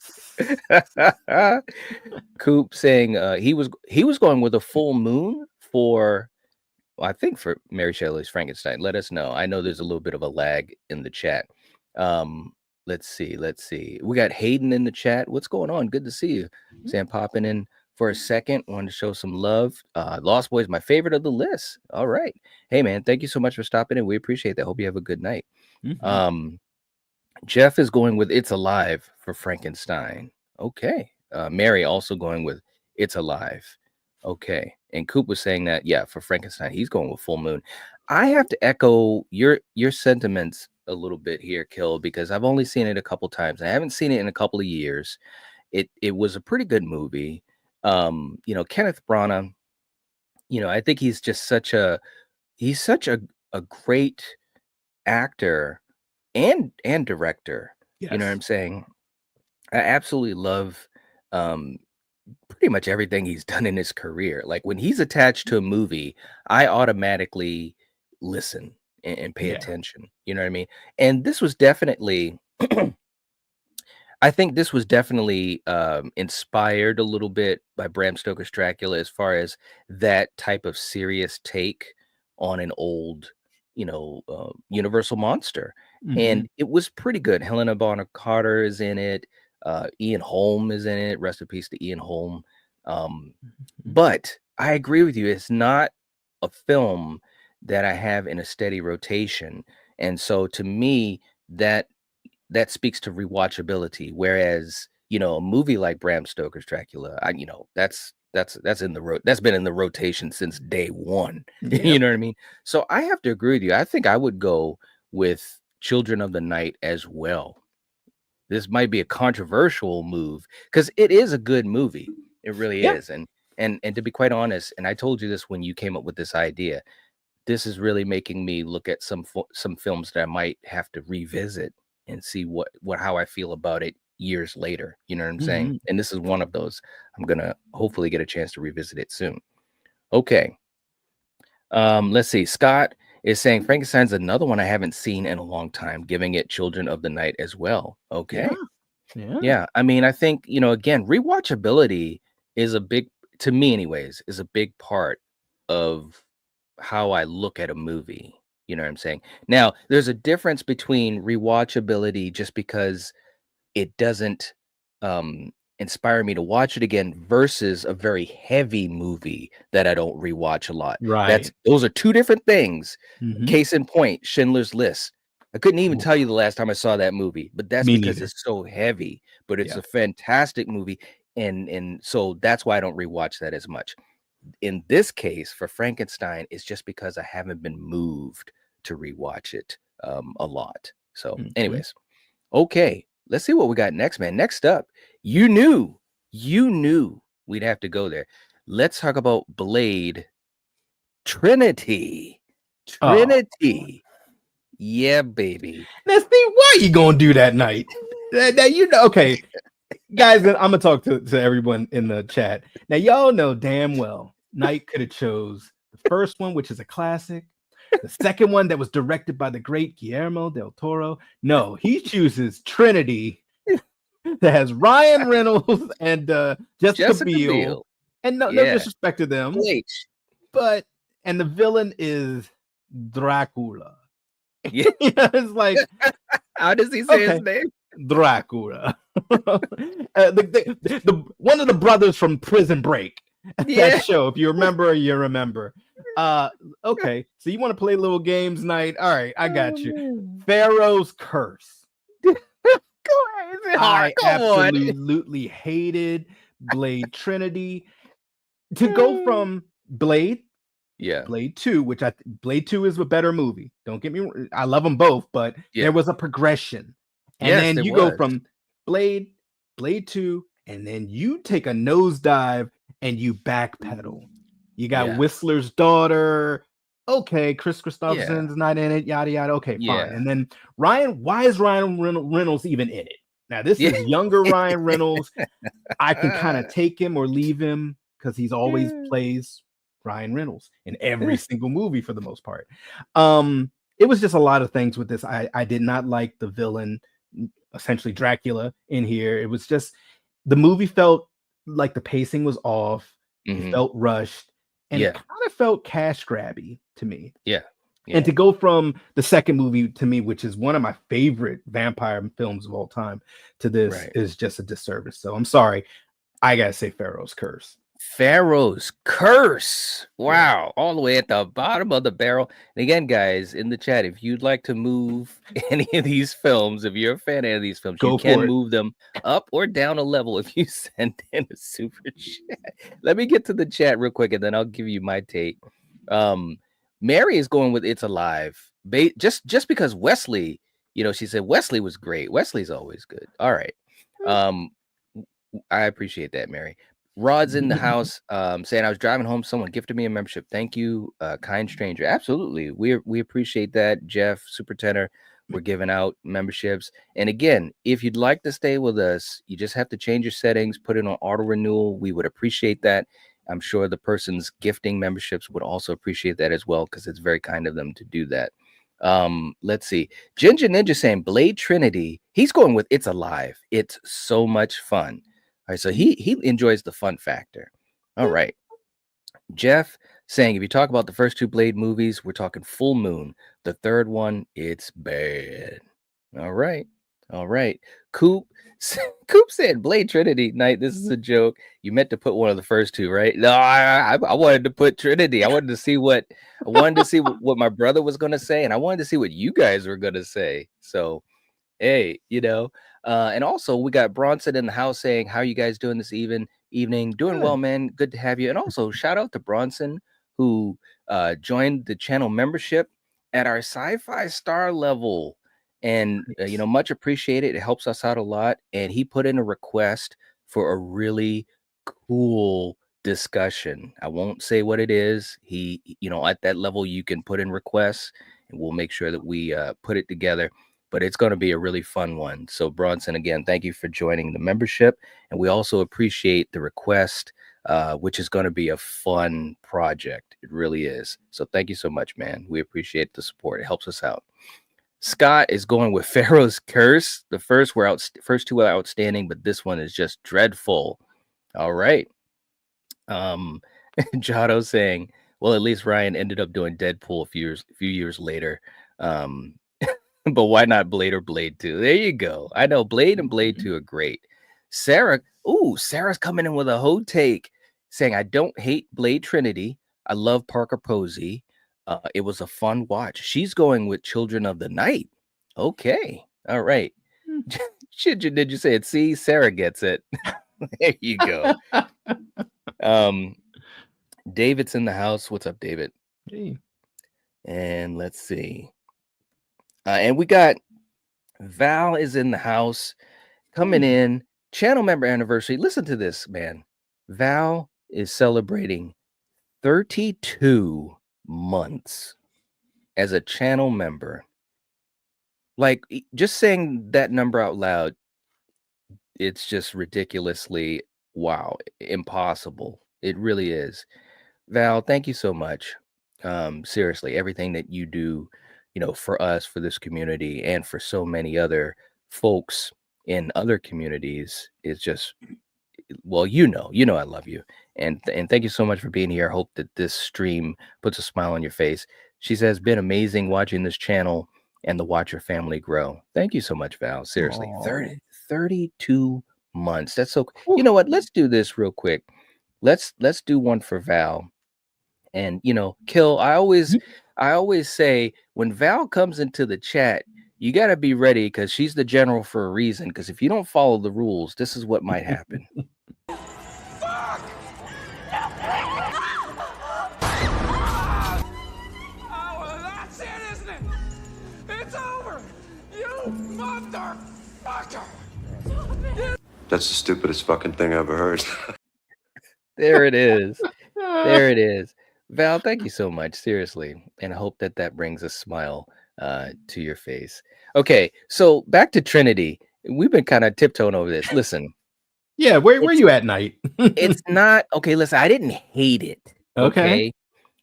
A: Coop saying he was going with a full moon for, well, I think for Mary Shelley's Frankenstein. Let us know. I know there's a little bit of a lag in the chat. Let's see. We got Hayden in the chat. What's going on? Good to see you. Sam popping in for a second. Wanted to show some love. Lost Boys, my favorite of the list. All right. Hey man, thank you so much for stopping in. We appreciate that. Hope you have a good night.
B: Mhm.
A: Jeff is going with It's Alive for Frankenstein. Okay. Mary also going with It's Alive. Okay. And Coop was saying that, yeah, for Frankenstein, he's going with Full Moon. I have to echo your sentiments a little bit here, Kill, because I've only seen it a couple times. I haven't seen it in a couple of years. It was a pretty good movie. Kenneth Branagh, I think he's just such a great actor and director. You know what
B: Yes.
A: I'm saying? I absolutely love pretty much everything he's done in his career. Like when he's attached to a movie, I automatically listen and pay
B: Yeah.
A: attention. You know what I mean? And this was definitely, I think this was definitely inspired a little bit by Bram Stoker's Dracula as far as that type of serious take on an old, Universal monster.
B: Mhm.
A: And it was pretty good. Helena Bonham Carter is in it. Ian Holm is in it. Rest in peace to Ian Holm. But I agree with you. It's not a film that I have in a steady rotation. And so to me, that speaks to rewatchability. Whereas, a movie like Bram Stoker's Dracula, that's in the that's been in the rotation since day one. You
B: Yep.
A: know what I mean? So I have to agree with you. I think I would go with Children of the Night as well. This might be a controversial move because it is a good movie. It really
B: Yeah.
A: is. And to be quite honest, and I told you this when you came up with this idea, this is really making me look at some films that I might have to revisit and see how I feel about it years later. You know what I'm saying?
B: Mhm.
A: And this is one of those. I'm gonna hopefully get a chance to revisit it soon. Okay. Let's see. Scott is saying Frankenstein's another one I haven't seen in a long time, giving it Children of the Night as well. Okay.
B: Yeah.
A: Yeah. I mean, I think, again, rewatchability is to me anyways, is a big part of how I look at a movie. You know what I'm saying? Now, there's a difference between rewatchability just because it doesn't inspire me to watch it again versus a very heavy movie that I don't rewatch a lot.
B: Right.
A: Those are two different things.
B: Mhm.
A: Case in point, Schindler's List. I couldn't even
B: Oof.
A: tell you the last time I saw that movie, but that's
B: Me
A: because
B: neither.
A: it's so heavy, but it's
B: Yeah.
A: a fantastic movie. And so that's why I don't rewatch that as much. In this case, for Frankenstein, it's just because I haven't been moved to rewatch it a lot. So,
B: Mhm.
A: anyways, okay, let's see what we got next, man. Next up, you knew we'd have to go there. Let's talk about Blade Trinity.
B: Oh.
A: Trinity. Yeah, baby.
B: Now, Steve, why you gonna do that night? Okay, guys, I'm gonna talk to everyone in the chat. Now, y'all know damn well Knight could have chose the first one, which is a classic. The second one that was directed by the great Guillermo del Toro. No, he chooses Trinity that has Ryan Reynolds and Jessica Biel. And no
A: Yeah.
B: disrespect to them,
A: H.
B: and the villain is Dracula.
A: Yeah.
B: It's like,
A: How does he say his
B: okay.
A: name?
B: Dracula. The one of the brothers from Prison Break.
A: Yeah.
B: That show, if you remember, you remember. Okay, so you want to play little games night? All right, I got you. Pharaoh's Curse. I absolutely hated Blade Trinity. To go from Blade,
A: Yeah.
B: Blade 2, which Blade 2 is a better movie. Don't get me wrong, I love them both, but there was a progression. And
A: Yes,
B: then
A: there
B: you go
A: was.
B: from Blade 2, and then you take a nosedive and you backpedal. You got
A: Yeah.
B: Whistler's Daughter. Okay, Chris Christopherson's not in it, yada yada. Okay, fine.
A: Yeah.
B: And then why is Ryan Reynolds even in it? Now, this
A: Yeah.
B: is younger Ryan Reynolds. I can kind of take him or leave him because he's always plays Ryan Reynolds in every single movie for the most part. It was just a lot of things with this. I did not like the villain, essentially Dracula, in here. It was just the movie felt like the pacing was off. It felt rushed, and it kind of felt cash grabby to me.
A: Yeah.
B: And to go from the second movie to me, which is one of my favorite vampire films of all time, to this is just a disservice. So I'm sorry. I gotta say Pharaoh's Curse.
A: Pharaoh's Curse. Wow. All the way at the bottom of the barrel. And again, guys, in the chat, if you'd like to move any of these films, if you're a fan of any of these films, you can move them up or down a level if you send in a super chat. Let me get to the chat real quick and then I'll give you my take. Mary is going with It's Alive. Just because Wesley, she said Wesley was great. Wesley's always good. All right. I appreciate that, Mary. Rod's in the house saying, I was driving home. Someone gifted me a membership. Thank you, kind stranger. Absolutely. We appreciate that, Jeff, Super Tenor. We're giving out memberships. And again, if you'd like to stay with us, you just have to change your settings, put it on auto renewal. We would appreciate that. I'm sure the person's gifting memberships would also appreciate that as well, because it's very kind of them to do that. Let's see. Ginger Ninja saying Blade Trinity. He's going with It's Alive. It's so much fun. All right, so he enjoys the fun factor. All right. Jeff saying, if you talk about the first two Blade movies, we're talking Full Moon. The third one, it's bad. All right. All right. Coop said, Blade Trinity Night. This is a joke. You meant to put one of the first two, right? No, I wanted to put Trinity. I wanted to see what my brother was going to say, and I wanted to see what you guys were going to say. So, hey, and also we got Bronson in the house saying, how you guys doing this evening? Doing
B: Good.
A: well, man. Good to have you. And also shout out to Bronson, who joined the channel membership at our sci-fi star level. And much appreciated. It helps us out a lot. And he put in a request for a really cool discussion. I won't say what it is. He, at that level, you can put in requests, and we'll make sure that we put it together. But it's going to be a really fun one. So Bronson, again, thank you for joining the membership. And we also appreciate the request, which is going to be a fun project. It really is. So thank you so much, man. We appreciate the support. It helps us out. Scott is going with Pharaoh's Curse. The first two are outstanding, but this one is just dreadful. All right. Jado saying, well, at least Ryan ended up doing Deadpool a few years later. But why not Blade or Blade 2? There you go. I know Blade and Blade 2 are great. Sarah's coming in with a hot take saying, I don't hate Blade Trinity. I love Parker Posey. It was a fun watch. She's going with Children of the Night. Okay. All right. Did you say it? See, Sarah gets it. There you go. David's in the house. What's up, David?
B: Hey.
A: And let's see. And we got Val is in the house coming in. Channel member anniversary. Listen to this, man. Val is celebrating 32 months as a channel member. Like, just saying that number out loud, it's just ridiculously, wow, impossible. It really is. Val, thank you so much. Seriously, everything that you do, for us, for this community, and for so many other folks in other communities is just, well, I love you. And thank you so much for being here. I hope that this stream puts a smile on your face. She says, been amazing watching this channel and the Watcher family grow. Thank you so much, Val. Seriously, 32 months. That's so, you know what? Let's do this real quick. Let's do one for Val. And, Kill, I always say when Val comes into the chat, you got to be ready, because she's the general for a reason. Because if you don't follow the rules, this is what might happen.
D: Fuck! Oh, that's it, isn't it? It's over! You motherfucker!
E: That's the stupidest fucking thing I ever heard.
A: There it is. There it is. Val, thank you so much. Seriously. And I hope that brings a smile to your face. Okay, so back to Trinity. We've been kind of tiptoeing over this. Listen.
B: Yeah, where you at, Night?
A: It's not okay. Listen, I didn't hate it. Okay.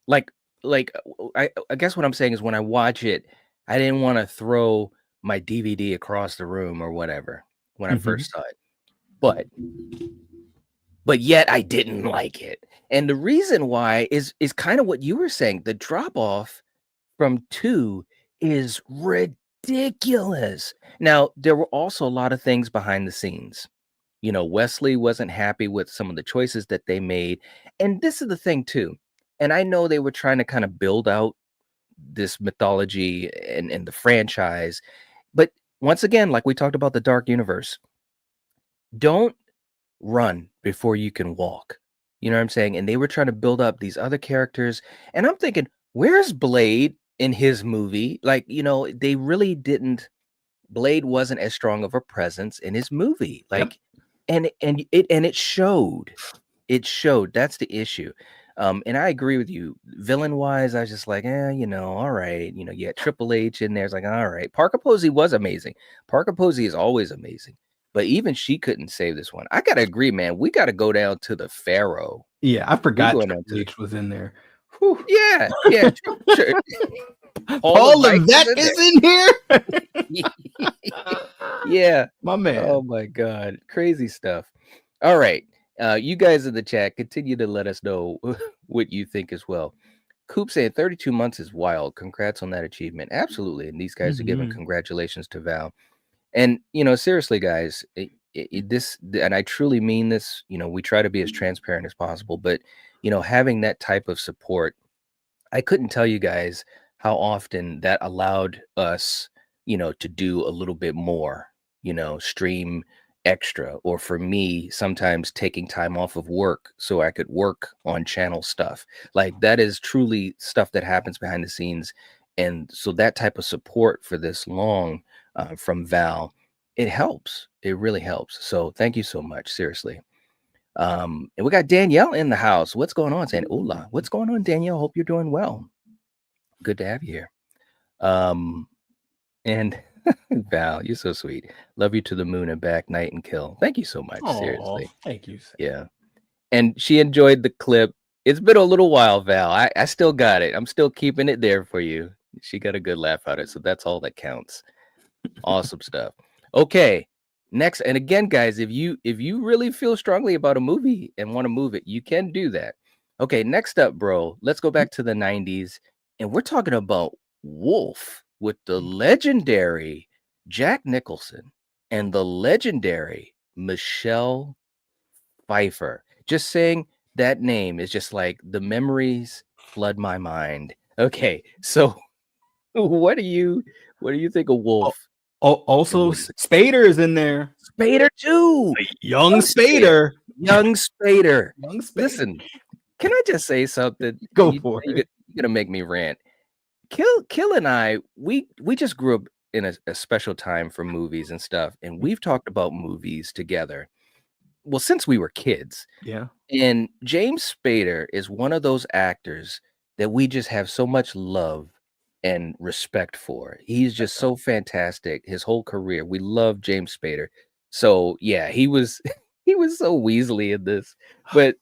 A: Like I guess what I'm saying is when I watch it, I didn't want to throw my DVD across the room or whatever when I first saw it. But yet I didn't like it. And the reason why is kind of what you were saying. The drop off from 2 is ridiculous. Now, there were also a lot of things behind the scenes. Wesley wasn't happy with some of the choices that they made. And this is the thing too. And I know they were trying to kind of build out this mythology and the franchise. But once again, like we talked about the Dark Universe, don't run before you can walk. You know what I'm saying? And they were trying to build up these other characters. And I'm thinking, where's Blade in his movie? Like, they really didn't. Blade wasn't as strong of a presence in his movie. Like, and it showed. It showed. That's the issue. And I agree with you. Villain wise, I was just like, all right. You had Triple H in there. It's like, all right. Parker Posey was amazing. Parker Posey is always amazing. But even she couldn't save this one. I gotta agree, man. We gotta go down to the Pharaoh.
B: Yeah, I forgot
A: going down
B: Triple
A: to-
B: H was in there. Whew.
A: Yeah. Sure.
B: Paul Levesque is in here.
A: Yeah.
B: My man.
A: Oh my God. Crazy stuff. All right. You guys in the chat, continue to let us know what you think as well. Coop saying 32 months is wild. Congrats on that achievement. Absolutely. And these guys are giving congratulations to Val. And, seriously, guys, this, and I truly mean this, we try to be as transparent as possible, but, having that type of support, I couldn't tell you guys how often that allowed us, to do a little bit more, stream extra, or for me, sometimes taking time off of work so I could work on channel stuff. Like that is truly stuff that happens behind the scenes. And so that type of support for this long from Val, it helps. It really helps. So thank you so much. Seriously. And we got Danielle in the house. What's going on? Saying, hola. What's going on, Danielle? Hope you're doing well. Good to have you here. And Val, you're so sweet. Love you to the moon and back, night and kill. Thank you so much.
B: Aw,
A: Seriously.
B: thank you.
A: Yeah. And she enjoyed the clip. It's been a little while, Val. I still got it. I'm still keeping it there for you. She got a good laugh out of it. So that's all that counts. Awesome stuff. Okay. Next. And again, guys, if you really feel strongly about a movie and want to move it, you can do that. Okay. Next up, bro, let's go back to the 90s. And we're talking about Wolf with the legendary Jack Nicholson and the legendary Michelle Pfeiffer. Just saying that name is just like the memories flood my mind. Okay, so what do you think of Wolf?
B: Also, Spader is in there.
A: Spader too.
B: Young Spader.
A: Young Spader.
B: Young Spader.
A: Listen, can I just say something?
B: Go for it.
A: You're gonna make me rant. Kill and I, we just grew up in a special time for movies and stuff, and we've talked about movies together. Well, since we were kids.
B: Yeah.
A: And James Spader is one of those actors that we just have so much love and respect for. He's just so fantastic. His whole career, we love James Spader. So yeah, he was so Weasley in this. But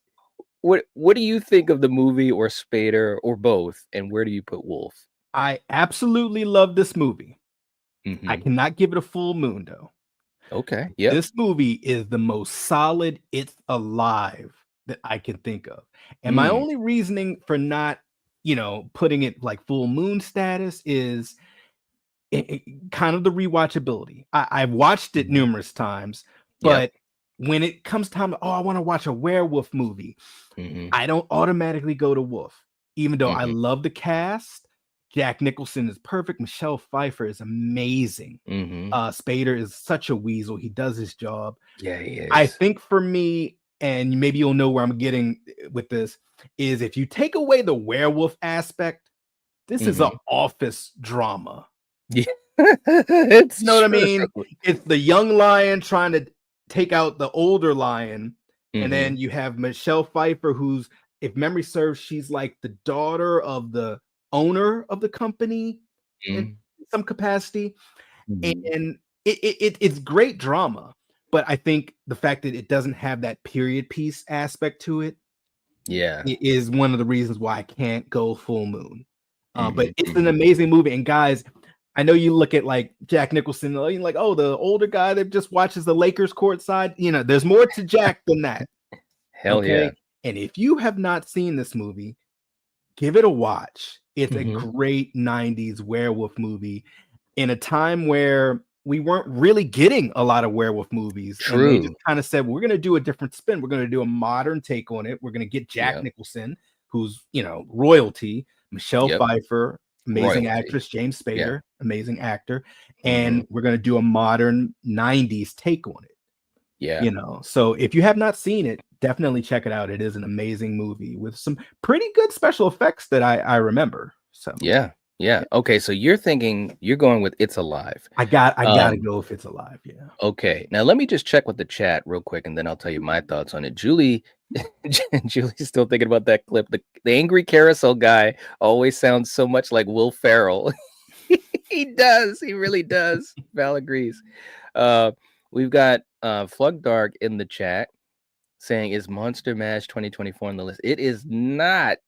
A: what do you think of the movie or Spader or both? And where do you put Wolf?
B: I absolutely love this movie.
A: Mhm.
B: I cannot give it a full moon though.
A: Okay. Yeah.
B: This movie is the most solid It's Alive that I can think of. And my only reasoning for not, putting it like full moon status is kind of the rewatchability. I've watched it numerous times, but when it comes time, I want to watch a werewolf movie, I don't automatically go to Wolf, even though I love the cast. Jack Nicholson is perfect. Michelle Pfeiffer is amazing. Spader is such a weasel. He does his job.
A: Yeah, he is.
B: I think for me, and maybe you'll know where I'm getting with this, is if you take away the werewolf aspect, this is an office drama.
A: Yeah.
B: It's you know what I mean? It's the young lion trying to take out the older lion. And then you have Michelle Pfeiffer, who's, if memory serves, she's like the daughter of the owner of the company in some capacity. And it's great drama, but I think the fact that it doesn't have that period piece aspect to it, is one of the reasons why I can't go full moon. But it's an amazing movie. And guys, I know you look at like Jack Nicholson, you're like, oh, the older guy that just watches the Lakers courtside. There's more to Jack than that.
A: Hell yeah.
B: And if you have not seen this movie, give it a watch. It's a great 90s werewolf movie in a time where we weren't really getting a lot of werewolf movies.
A: True.
B: And they just kind of said, we're going to do a different spin. We're going to do a modern take on it. We're going to get Jack Nicholson, who's, royalty, Michelle Pfeiffer, amazing actress, James Spader, amazing actor. And we're going to do a modern 90s take on it.
A: Yeah.
B: So if you have not seen it, definitely check it out. It is an amazing movie with some pretty good special effects that I remember. So
A: yeah, Yeah. Okay. So you're going with It's Alive.
B: I gotta
A: Um,
B: go if It's Alive. Yeah.
A: okay. Now let me just check with the chat real quick, and then I'll tell you my thoughts on it. Julie's still thinking about that clip. The angry carousel guy always sounds so much like Will Ferrell. He does. He really does. Val agrees. We've got Flug Dark in the chat saying, "Is Monster Mash 2024 on the list?" It is not.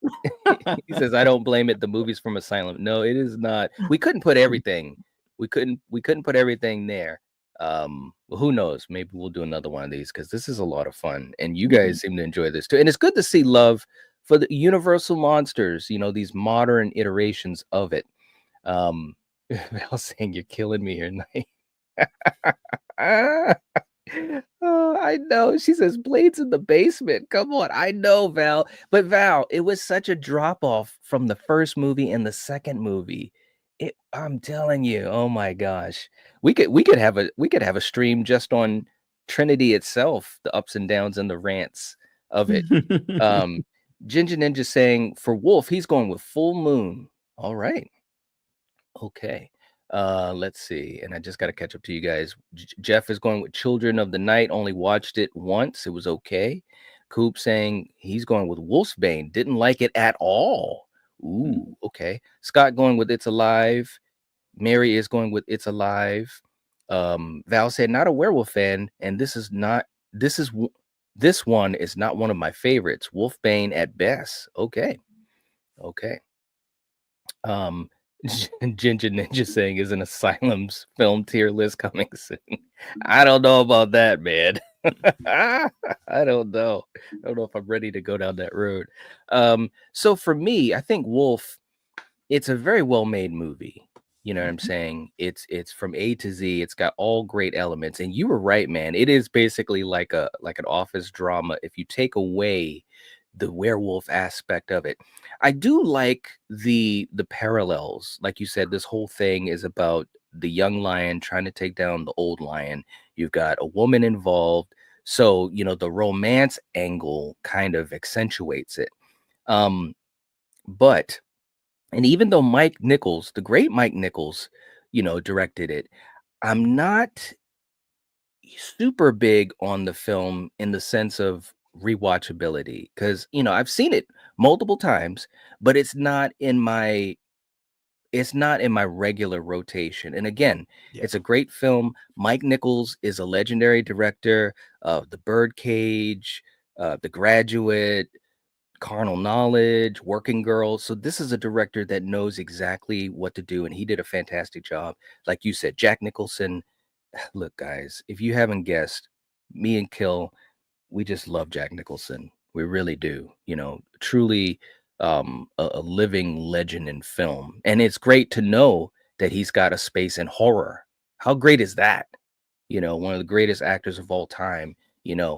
A: He says, "I don't blame it. The movie's from Asylum." No, it is not. We couldn't put everything. We couldn't put everything there. Well, who knows? Maybe we'll do another one of these because this is a lot of fun, and you guys seem to enjoy this too. And it's good to see love for the Universal monsters. These modern iterations of it. Val saying, "You're killing me here, Night." Oh, I know. She says Blades in the basement. Come on. I know, Val. But Val, it was such a drop off from the first movie and the second movie. I'm telling you, oh my gosh. We could have a stream just on Trinity itself, the ups and downs and the rants of it. Ginger Ninja saying for Wolf, he's going with Full Moon. All right. Okay. Let's see. And I just got to catch up to you guys. Jeff is going with Children of the Night. Only watched it once. It was okay. Coop saying he's going with Wolfsbane. Didn't like it at all. Ooh, okay. Scott going with It's Alive. Mary is going with It's Alive. Val said not a werewolf fan, and this one is not one of my favorites. Wolfbane at best. Okay. Ginger Ninja saying is an Asylum's film tier list coming soon. I don't know about that, man. I don't know. I don't know if I'm ready to go down that road. So for me, I think Wolf, it's a very well-made movie. You know what I'm saying? It's from A to Z. It's got all great elements. And you were right, man. It is basically like an office drama. If you take away the werewolf aspect of it, I do like the parallels. Like you said, this whole thing is about the young lion trying to take down the old lion. You've got a woman involved, so the romance angle kind of accentuates it. But and even though Mike Nichols, the great Mike Nichols, directed it, I'm not super big on the film in the sense of rewatchability because I've seen it multiple times, but it's not in my regular rotation. And again, it's a great film. Mike Nichols is a legendary director of The Birdcage, The Graduate, Carnal Knowledge, Working Girl. So this is a director that knows exactly what to do, and he did a fantastic job. Like you said, Jack Nicholson. Look, guys, if you haven't guessed, me and Kill, we just love Jack Nicholson. We really do. Truly a living legend in film. And it's great to know that he's got a space in horror. How great is that? One of the greatest actors of all time,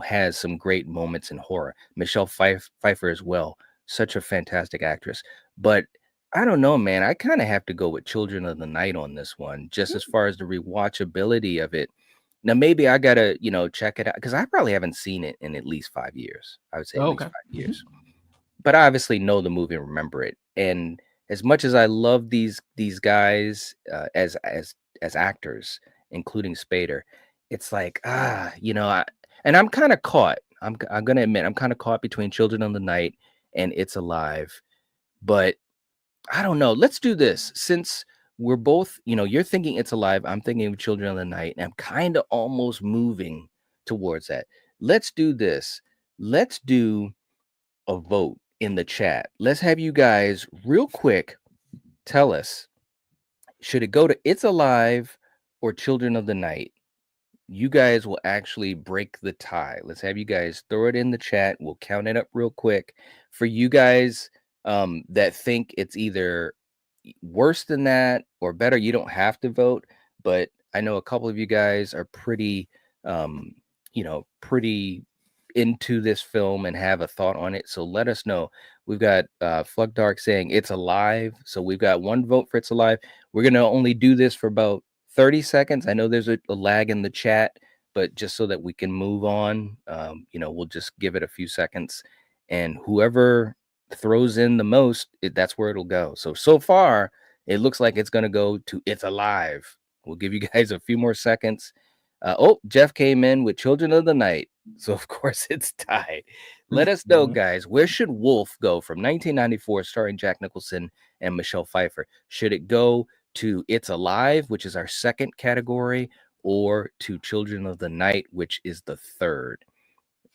A: has some great moments in horror. Michelle Pfeiffer as well. Such a fantastic actress. But I don't know, man. I kind of have to go with Children of the Night on this one, just as far as the rewatchability of it. Now, maybe I gotta, check it out because I probably haven't seen it in at least 5 years. I would say at least 5 years. But I obviously know the movie and remember it. And as much as I love these guys as actors, including Spader, it's like and I'm kind of caught. I'm gonna admit I'm kind of caught between Children of the Night and It's Alive. But I don't know. Let's do this since we're both, you're thinking It's Alive. I'm thinking of Children of the Night, and I'm kind of almost moving towards that. Let's do this. Let's do a vote in the chat. Let's have you guys real quick tell us, should it go to It's Alive or Children of the Night? You guys will actually break the tie. Let's have you guys throw it in the chat. We'll count it up real quick. For you guys that think it's either worse than that or better, you don't have to vote. But I know a couple of you guys are pretty, pretty into this film and have a thought on it. So let us know. We've got Flug Dark saying It's Alive. So we've got one vote for It's Alive. We're going to only do this for about 30 seconds. I know there's a lag in the chat, but just so that we can move on, we'll just give it a few seconds, and whoever throws in the most, that's where it'll go. So far It looks like it's going to go to It's Alive. We'll give you guys a few more seconds. Jeff came in with Children of the Night. So, of course, it's tied. Let us know, guys, where should Wolf go from 1994, starring Jack Nicholson and Michelle Pfeiffer? Should it go to It's Alive, which is our second category, or to Children of the Night, which is the third?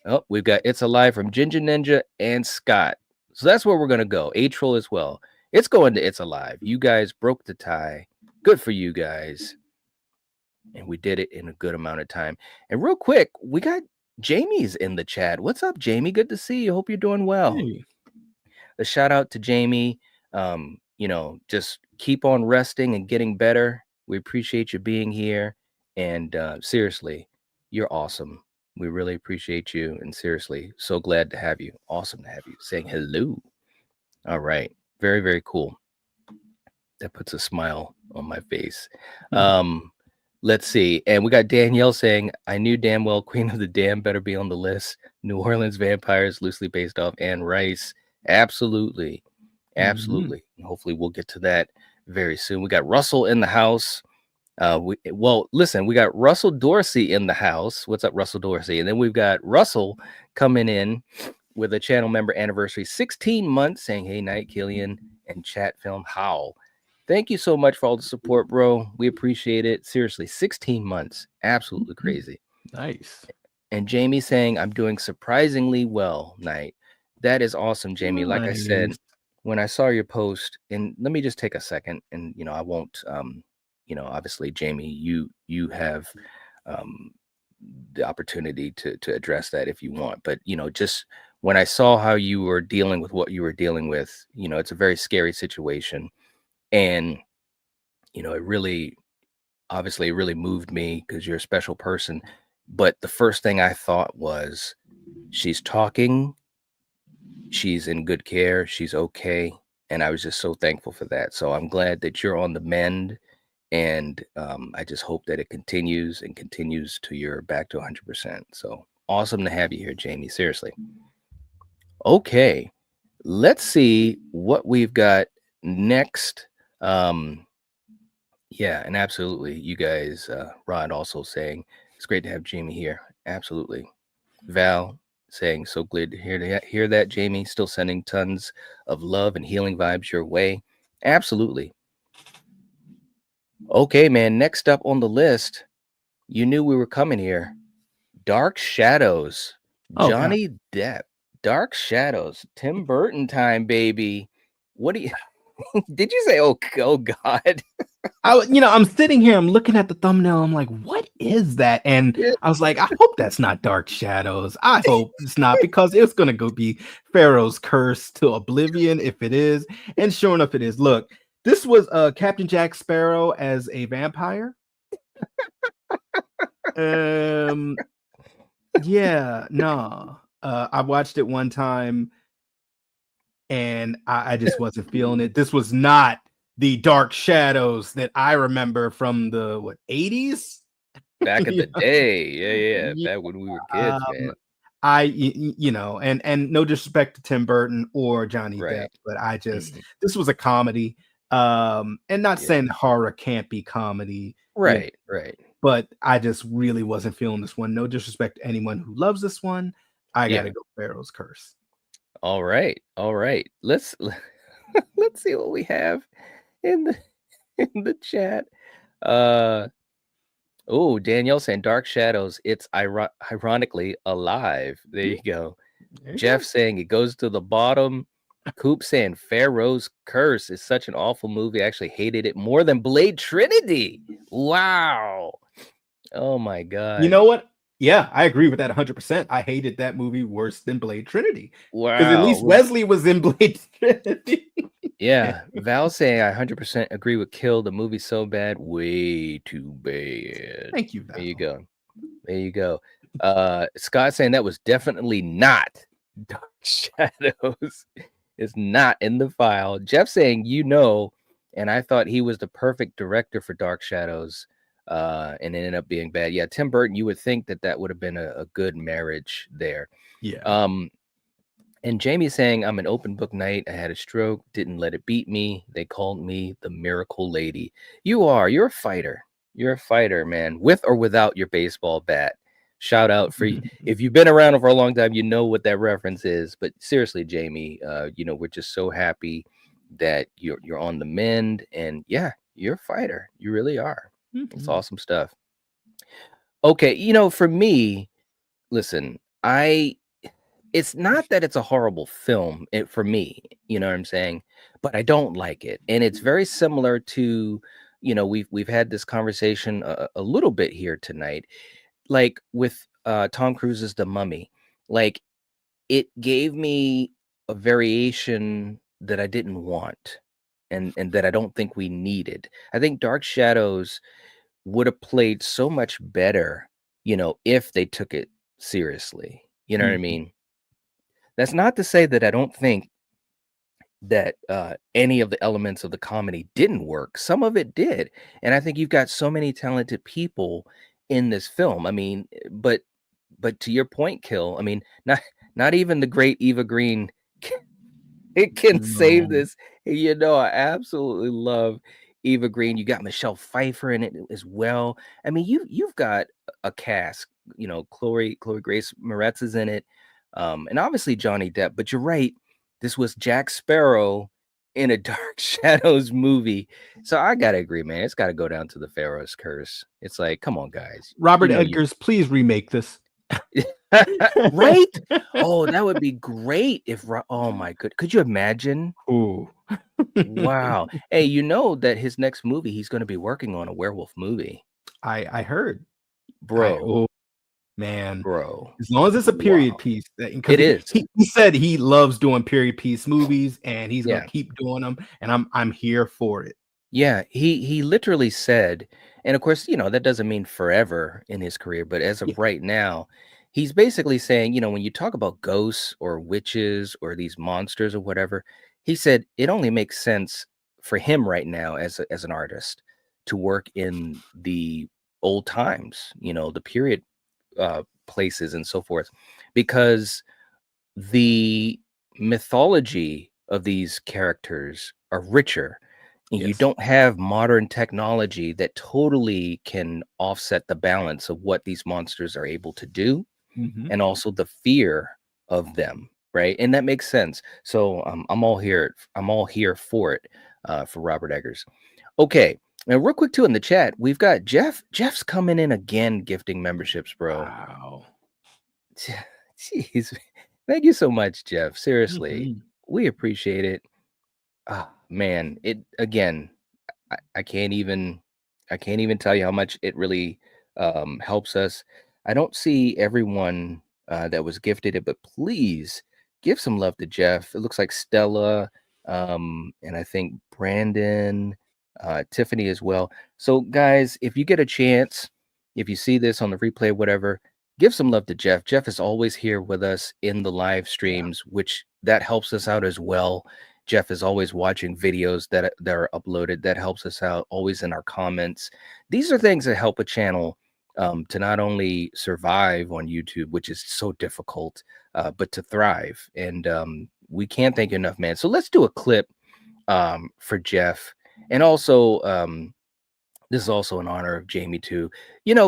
A: Oh, we've got It's Alive from Ginger Ninja and Scott. So that's where we're going to go. A-Troll as well. It's going to It's Alive. You guys broke the tie. Good for you guys. And we did it in a good amount of time. And real quick, we got Jamie's in the chat. What's up, Jamie? Good to see you. Hope you're doing well.
B: Hey.
A: A shout out to Jamie. Just keep on resting and getting better. We appreciate you being here. And seriously, you're awesome. We really appreciate you. And seriously, so glad to have you. Awesome to have you. Saying hello. All right. Very, very cool. That puts a smile on my face. Let's see. And we got Danielle saying, I knew damn well Queen of the Dam better be on the list. New Orleans Vampires, loosely based off Anne Rice. Absolutely. Absolutely. Hopefully we'll get to that very soon. We got Russell in the house. We got Russell Dorsey in the house. What's up, Russell Dorsey? And then we've got Russell coming in with a channel member anniversary, 16 months, saying, hey, Night, Killian, and chat film Howl. Thank you so much for all the support, bro. We appreciate it. Seriously, 16 months. Absolutely crazy.
B: Nice.
A: And Jamie saying, I'm doing surprisingly well, Night. That is awesome, Jamie. Like I said, when I saw your post, and let me just take a second, and, I won't, obviously, Jamie, you have the opportunity to address that if you want. But, just when I saw how you were dealing with what you were dealing with, it's a very scary situation. And, it really moved me because you're a special person. But the first thing I thought was, she's talking, she's in good care, she's okay. And I was just so thankful for that. So I'm glad that you're on the mend. And I just hope that it continues to your back to 100%. So awesome to have you here, Jamie. Seriously. Okay. Let's see what we've got next. And absolutely, you guys, Rod also saying it's great to have Jamie here. Absolutely. Val saying so glad to hear that, Jamie. Still sending tons of love and healing vibes your way. Absolutely. Okay, man. Next up on the list, you knew we were coming here. Dark Shadows. Johnny Depp. Dark Shadows. Tim Burton time, baby. What do you... Did you say, oh God?
B: I'm sitting here, I'm looking at the thumbnail, I'm like, what is that? And I was like, I hope that's not Dark Shadows. I hope it's not, because it's gonna go be Pharaoh's Curse to oblivion if it is. And sure enough, it is. Look, this was Captain Jack Sparrow as a vampire. I watched it one time and I just wasn't feeling it. This was not the Dark Shadows that I remember from the 80s?
A: Back in the day. Yeah. Back when we were kids, man.
B: And no disrespect to Tim Burton or Johnny Depp, but I just this was a comedy. And not saying horror can't be comedy.
A: Right.
B: But I just really wasn't feeling this one. No disrespect to anyone who loves this one. I gotta go Pharaoh's Curse.
A: All right. Let's see what we have in the chat. Danielle saying Dark Shadows, it's ironically alive. There you go. Jeff saying it goes to the bottom. Coop saying Pharaoh's Curse is such an awful movie. I actually hated it more than Blade Trinity. Wow. Oh my God.
B: You know what? Yeah, I agree with that 100%. I hated that movie worse than Blade Trinity.
A: Wow.
B: Because at least Wesley was in Blade Trinity.
A: Yeah. Val saying I 100% agree with Kill. The movie's so bad. Way too bad.
B: Thank you, Val.
A: There you go. Scott saying that was definitely not Dark Shadows. It's not in the file. Jeff saying, and I thought he was the perfect director for Dark Shadows. And it ended up being bad. Yeah, Tim Burton, you would think that would have been a good marriage there.
B: Yeah.
A: And Jamie's saying, I'm an open book knight. I had a stroke, didn't let it beat me. They called me the miracle lady. You're a fighter. You're a fighter, man, with or without your baseball bat. Shout out for if you've been around for a long time, you know what that reference is. But seriously, Jamie, we're just so happy that you're on the mend, and yeah, you're a fighter. You really are. It's awesome stuff. Okay, for me, listen, it's not that it's a horrible film for me, you know what I'm saying? But I don't like it. And it's very similar to, we've had this conversation a little bit here tonight, like with Tom Cruise's The Mummy. Like, it gave me a variation that I didn't want and that I don't think we needed. I think Dark Shadows would have played so much better, if they took it seriously. You know what I mean? That's not to say that I don't think that any of the elements of the comedy didn't work. Some of it did. And I think you've got so many talented people in this film. I mean, but to your point, Kill, I mean, not even the great Eva Green it can save this. I absolutely love Eva Green. You got Michelle Pfeiffer in it as well. I mean, you've got a cast. Chloe Grace Moretz is in it, and obviously Johnny Depp. But you're right. This was Jack Sparrow in a Dark Shadows movie. So I gotta agree, man. It's got to go down to the Pharaoh's Curse. It's like, come on, guys.
B: Robert Eggers, please remake this.
A: Right? Oh, that would be great if. Oh my god, could you imagine?
B: Ooh.
A: Wow. Hey, you know that his next movie, he's going to be working on a werewolf movie.
B: I heard,
A: bro.
B: Bro. As long as it's a period piece,
A: it is.
B: He said he loves doing period piece movies, and he's gonna keep doing them, and I'm here for it.
A: Yeah, he literally said, and of course, that doesn't mean forever in his career, but as of right now, he's basically saying, when you talk about ghosts or witches or these monsters or whatever, he said it only makes sense for him right now as an artist to work in the old times, the period places and so forth, because the mythology of these characters are richer. You don't have modern technology that totally can offset the balance of what these monsters are able to do, and also the fear of them, right? And that makes sense. So I'm all here for it, for Robert Eggers. Okay, now real quick too in the chat, we've got Jeff. Jeff's coming in again, gifting memberships, bro.
B: Wow.
A: Jeez, thank you so much, Jeff. Seriously, we appreciate it. Man, it again, I can't even tell you how much it really helps us. I don't see everyone that was gifted it, but please give some love to Jeff. It looks like Stella, and I think Brandon, Tiffany as well. So guys, if you get a chance, if you see this on the replay, whatever, give some love to Jeff. Jeff is always here with us in the live streams, which that helps us out as well. Jeff is always watching videos that are uploaded. That helps us out, always in our comments. These are things that help a channel to not only survive on YouTube, which is so difficult, but to thrive. And we can't thank you enough, man. So let's do a clip for Jeff. And also, this is also in honor of Jamie too.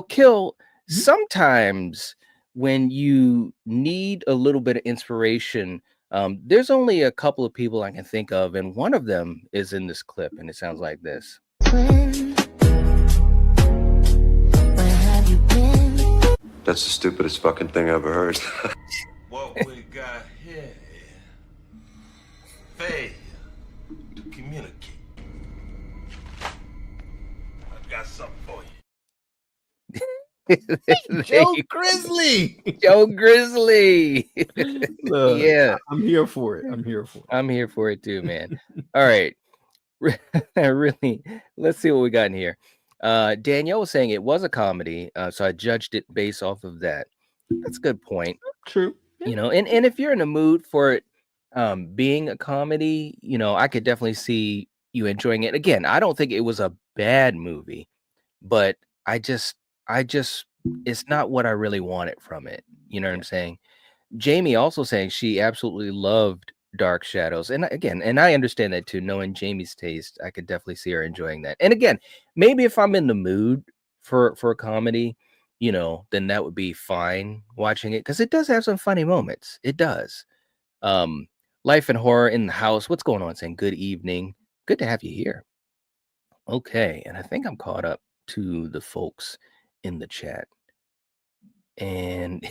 A: Kill, sometimes when you need a little bit of inspiration, there's only a couple of people I can think of, and one of them is in this clip, and it sounds like this.
E: That's the stupidest fucking thing I ever heard.
D: What we got here is failure to communicate. I've got something for you.
B: Joe Grizzly.
A: Joe Grizzly.
B: Look,
A: yeah.
B: I'm here for it.
A: I'm here for it too, man. All right. Really, let's see what we got in here. Danielle was saying it was a comedy, so I judged it based off of that. That's a good point.
B: True.
A: And if you're in a mood for it being a comedy, I could definitely see you enjoying it. Again, I don't think it was a bad movie, but I just it's not what I really wanted from it. You know what I'm saying? Jamie also saying she absolutely loved Dark Shadows. And again, and I understand that too. Knowing Jamie's taste, I could definitely see her enjoying that. And again, maybe if I'm in the mood for a comedy, then that would be fine watching it because it does have some funny moments. It does. Um, Life and Horror in the House. What's going on? Saying good evening. Good to have you here. Okay, and I think I'm caught up to the folks in the chat. And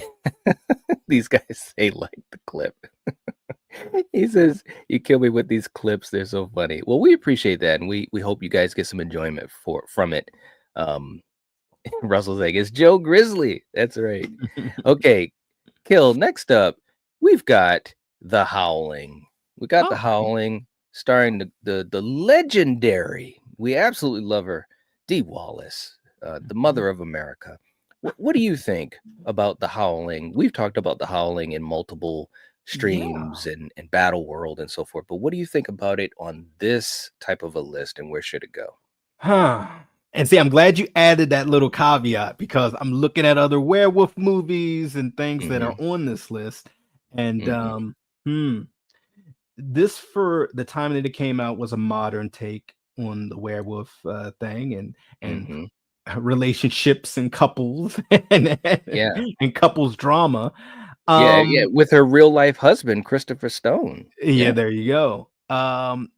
A: these guys say like the clip. He says, "You kill me with these clips. They're so funny." Well, we appreciate that, and we hope you guys get some enjoyment from it. Russell's like, "It's Joe Grizzly." That's right. Okay, Kill. Next up, we've got The Howling. We got The Howling, starring the legendary. We absolutely love her, Dee Wallace, the mother of America. What do you think about The Howling? We've talked about The Howling in multiple streams and Battle World and so forth, but what do you think about it on this type of a list, and where should it go?
B: And see, I'm glad you added that little caveat because I'm looking at other werewolf movies and things that are on this list. And this, for the time that it came out, was a modern take on the werewolf thing and relationships and couples and couples drama.
A: Yeah, with her real life husband, Christopher Stone.
B: Yeah, there you go. I'm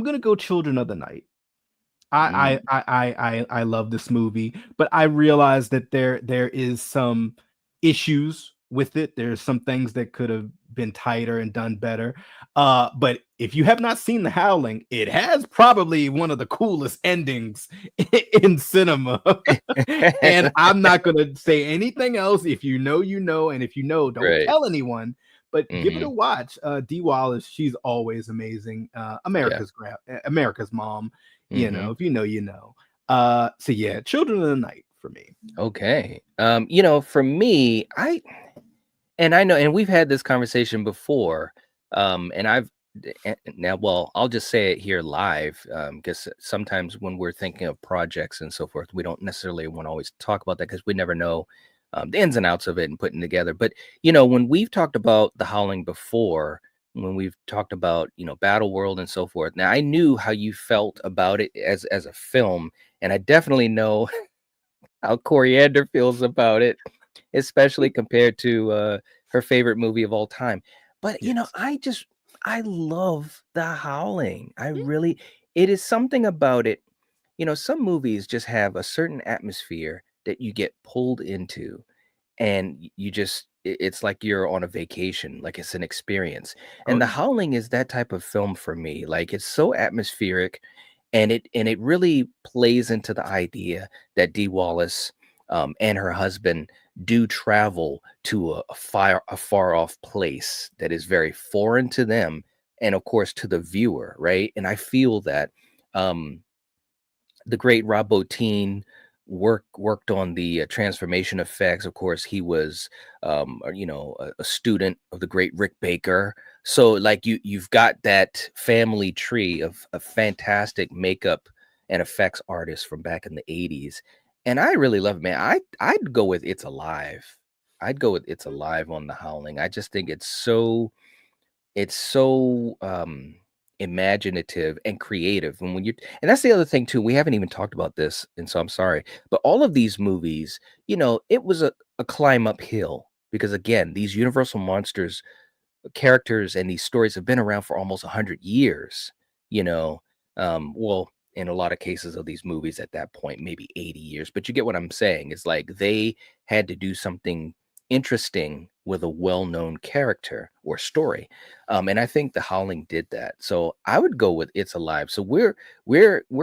B: gonna go Children of the Night. I love this movie, but I realize that there is some issues with it. There's some things that could have been tighter and done better. But if you have not seen The Howling, it has probably one of the coolest endings in cinema. And I'm not gonna say anything else. If you know, you know, and if you know, don't tell anyone. But give it a watch. Dee Wallace, she's always amazing. America's mom. If you know, you know. So yeah, Children of the Night for me.
A: Okay. For me, I know, and we've had this conversation before. I'll just say it here live, because sometimes when we're thinking of projects and so forth, we don't necessarily want to always talk about that because we never know the ins and outs of it and putting together. But when we've talked about The Howling before, when we've talked about Battle World and so forth, now I knew how you felt about it as a film, and I definitely know how Coriander feels about it, especially compared to her favorite movie of all time. But I love The Howling. It is something about it. Some movies just have a certain atmosphere that you get pulled into, and it's like you're on a vacation, like it's an experience. And The Howling is that type of film for me. Like, it's so atmospheric, and it really plays into the idea that Dee Wallace and her husband do travel to a far off place that is very foreign to them, and of course to the viewer, right? And I feel that the great Rob Bottin worked on the transformation effects. Of course, he was a student of the great Rick Baker. So like you've got that family tree of fantastic makeup and effects artists from back in the 80s. And I really love it, man. I'd go with It's Alive. I'd go with It's Alive on The Howling. I just think it's so imaginative and creative. And and that's the other thing too, we haven't even talked about this, and so I'm sorry, but all of these movies, it was a climb uphill, because again, these Universal Monsters characters and these stories have been around for almost 100 years. Well, in a lot of cases of these movies at that point, maybe 80 years, but you get what I'm saying. It's like they had to do something interesting with a well-known character or story, and I think The Howling did that. So I would go with It's Alive. So we're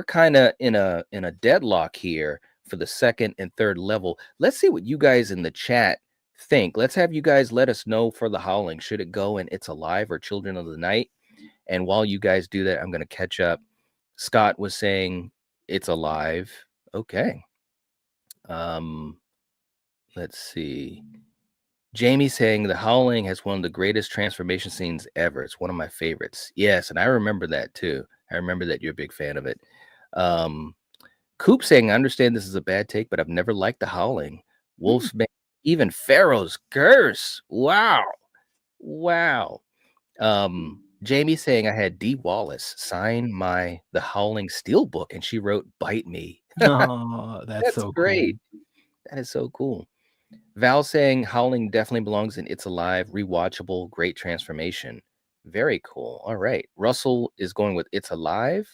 A: kind of in a deadlock here for the second and third level. Let's see what you guys in the chat think. Let's have you guys let us know for The Howling. Should it go in It's Alive or Children of the Night? And while you guys do that, I'm going to catch up. Scott was saying It's Alive. Okay. Let's see. Jamie saying The Howling has one of the greatest transformation scenes ever. It's one of my favorites. Yes, and I remember that too. I remember that you're a big fan of it. Coop saying, I understand this is a bad take, but I've never liked The Howling. Wolfman Even Pharaoh's Curse. Wow. Jamie saying I had Dee Wallace sign the Howling Steelbook, and she wrote "Bite Me."
B: Oh, that's
A: That's
B: so
A: great. That is so cool. Val saying Howling definitely belongs in It's Alive, rewatchable, great transformation. Very cool. All right. Russell is going with It's Alive.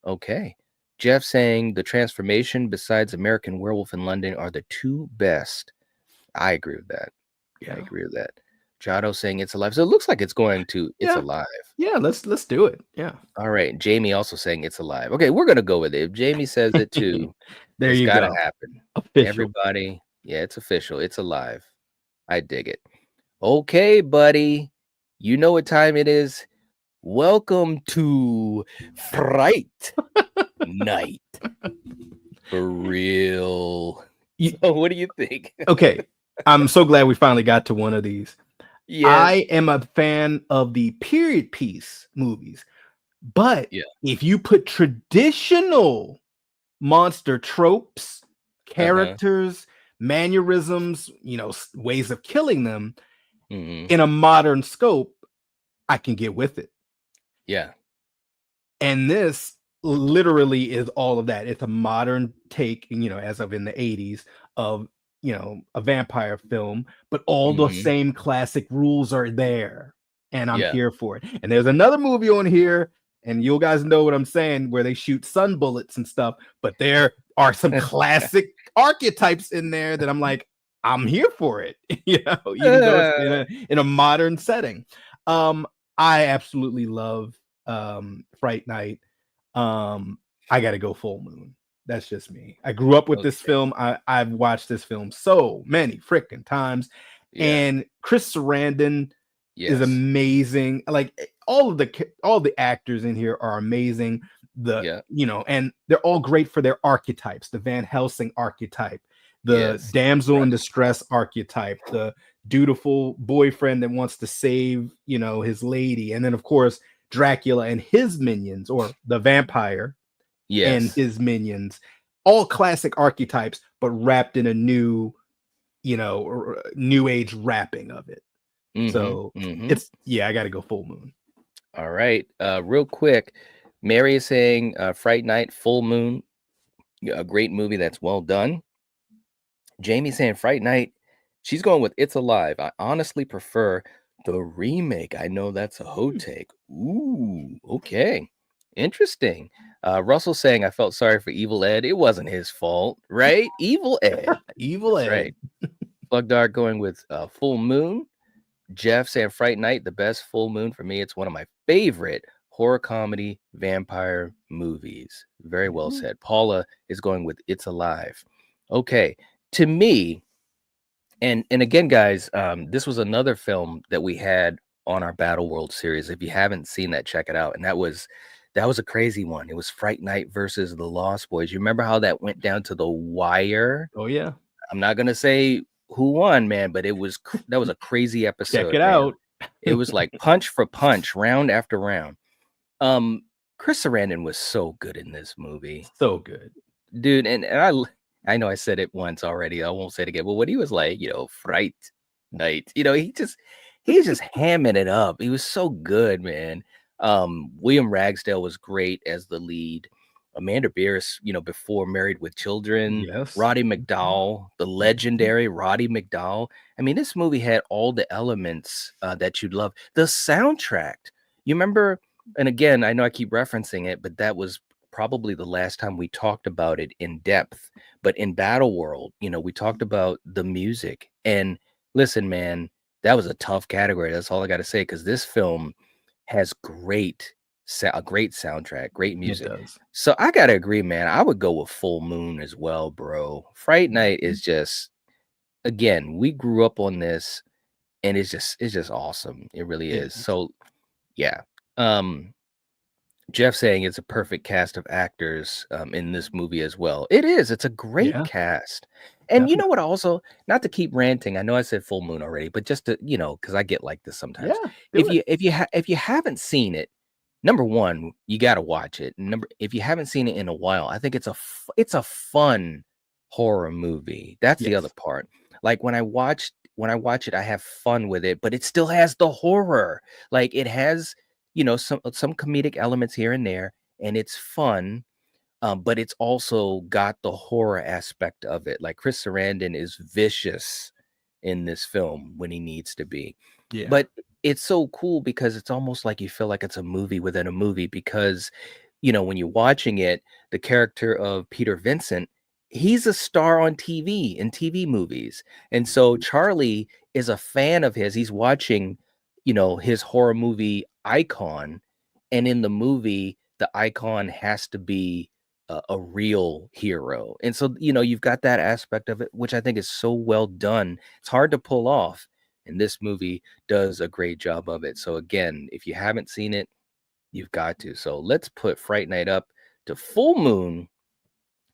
A: Okay. Jeff saying the transformation besides American Werewolf in London are the two best. I agree with that.
B: Yeah.
A: I agree with that. Jado saying It's Alive. So it looks like it's going to It's Alive.
B: Yeah, let's do it. Yeah.
A: All right. Jamie also saying It's Alive. Okay, we're gonna go with it. If Jamie says it too,
B: There
A: it's
B: you
A: gotta
B: go.
A: happen.
B: Official.
A: Everybody, yeah, it's official. It's alive. I dig it. Okay, buddy. You know what time it is. Welcome to Fright Night. For real. So what do you think?
B: Okay. I'm so glad we finally got to one of these.
A: Yes.
B: I am a fan of the period piece movies, but if you put traditional monster tropes, characters, mannerisms, ways of killing them in a modern scope, I can get with it.
A: Yeah.
B: And this literally is all of that. It's a modern take, as of in the 80s of, a vampire film, but all the same classic rules are there. And I'm here for it. And there's another movie on here, and you guys know what I'm saying, where they shoot sun bullets and stuff, but there are some classic archetypes in there that I'm like, I'm here for it, even though it's in a modern setting. I absolutely love Fright Night. I gotta go Full Moon. That's just me. I grew up with this film. I've watched this film so many freaking times. And Chris Sarandon is amazing. Like all the actors in here are amazing. And they're all great for their archetypes. The Van Helsing archetype, the damsel in distress archetype, the dutiful boyfriend that wants to save, his lady, and then of course Dracula and his minions, or the vampire and his minions. All classic archetypes, but wrapped in a new, new age wrapping of it. So it's I got to go Full Moon.
A: All right, real quick, Mary is saying Fright Night, Full Moon, a great movie that's well done. Jamie saying Fright Night, she's going with It's Alive. I honestly prefer the remake. I know that's a hot take. Ooh, okay. Interesting. Russell saying I felt sorry for Evil Ed. It wasn't his fault, right? Evil Ed.
B: Evil Ed.
A: Right. Plug Dark going with Full Moon. Jeff saying Fright Night, the best Full Moon for me. It's one of my favorite horror comedy vampire movies. Very well said. Paula is going with It's Alive. Okay. To me, and again, guys, this was another film that we had on our Battle World series. If you haven't seen that, check it out. And that was a crazy one. It was Fright Night versus the Lost Boys. You remember how that went down to the wire?
B: Oh yeah.
A: I'm not gonna say who won, man, but that was a crazy episode.
B: Check it out.
A: It was like punch for punch, round after round. Chris Sarandon was so good in this movie. So good, dude. And I know I said it once already. I won't say it again. But when he was like, Fright Night, he's just hamming it up. He was so good, man. William Ragsdale was great as the lead. Amanda Beers, before Married with Children.
B: Yes.
A: Roddy McDowall, the legendary Roddy McDowall. I mean, this movie had all the elements that you'd love. The soundtrack, you remember? And again, I know I keep referencing it, but that was probably the last time we talked about it in depth. But in Battle World, we talked about the music. And listen, man, that was a tough category. That's all I got to say, because this film has a great soundtrack, great music.
B: It does.
A: So I gotta agree, man. I would go with Full Moon as well, bro. Fright Night is just, again, we grew up on this, and it's just awesome. It really is. So yeah. Jeff saying it's a perfect cast of actors in this movie as well. It is. It's a great cast. And you know what? Also, not to keep ranting, I know I said Full Moon already, but just to because I get like this sometimes.
B: Yeah,
A: if you haven't seen it, number one, you got to watch it. If you haven't seen it in a while, I think it's a fun horror movie. That's the other part. Like when I watch it, I have fun with it, but it still has the horror. Like it has, some comedic elements here and there, and it's fun. But it's also got the horror aspect of it. Like Chris Sarandon is vicious in this film when he needs to be.
B: Yeah.
A: But it's so cool because it's almost like you feel like it's a movie within a movie because, when you're watching it, the character of Peter Vincent, he's a star on TV in TV movies. And so Charlie is a fan of his. He's watching, his horror movie icon. And in the movie, the icon has to be a real hero. And so, you've got that aspect of it, which I think is so well done. It's hard to pull off. And this movie does a great job of it. So again, if you haven't seen it, you've got to. So let's put Fright Night up to full moon.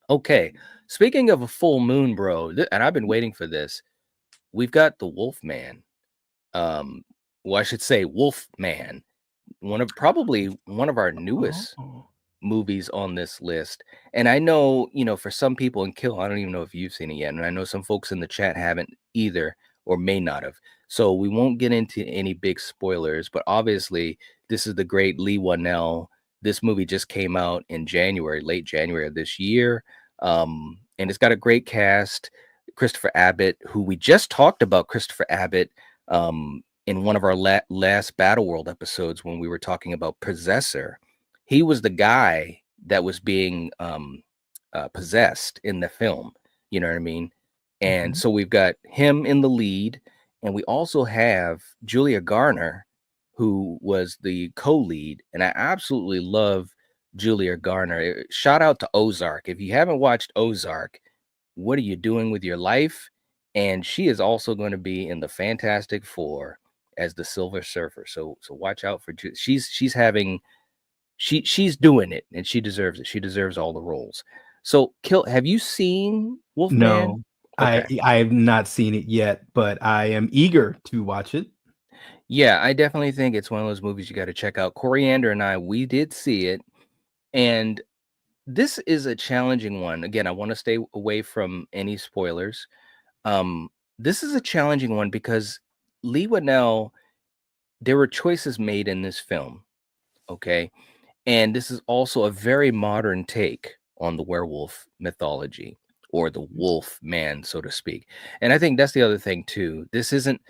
A: Okay. Speaking of a full moon, bro, and I've been waiting for this. We've got the Wolfman. Well, I should say Wolfman. Probably one of our newest movies on this list. And I know, for some people in Kill, I don't even know if you've seen it yet. And I know some folks in the chat haven't either or may not have. So we won't get into any big spoilers, but obviously this is the great Lee Whannell. This movie just came out in January, late January of this year. And it's got a great cast. Christopher Abbott, who we just talked about Christopher Abbott in one of our last Battleworld episodes when we were talking about Possessor. He was the guy that was being possessed in the film. You know what I mean? And so we've got him in the lead, and we also have Julia Garner, who was the co-lead. And I absolutely love Julia Garner. Shout out to Ozark. If you haven't watched Ozark, what are you doing with your life? And she is also going to be in the Fantastic Four as the Silver Surfer. So watch out for she's doing it, and she deserves it. She deserves all the roles. So have you seen Wolfman?
B: No,
A: Okay.
B: I have not seen it yet, but I am eager to watch it.
A: Yeah, I definitely think it's one of those movies you got to check out. Coriander and I, we did see it, and this is a challenging one. Again, I want to stay away from any spoilers. This is a challenging one because Lee Whannell, there were choices made in this film, okay? And this is also a very modern take on the werewolf mythology, or the wolf man, so to speak. And I think that's the other thing too. This isn't,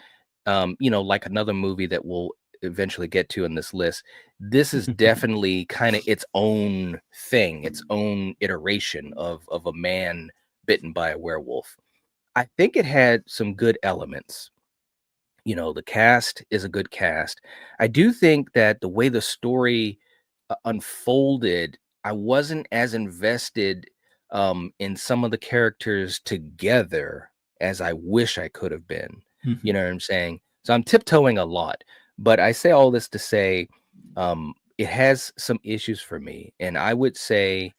A: like another movie that we'll eventually get to in this list. This is definitely kind of its own thing, its own iteration of a man bitten by a werewolf. I think it had some good elements. The cast is a good cast. I do think that the way the story unfolded, I wasn't as invested in some of the characters together as I wish I could have been. You know what I'm saying? So I'm tiptoeing a lot, but I say all this to say it has some issues for me. And I would say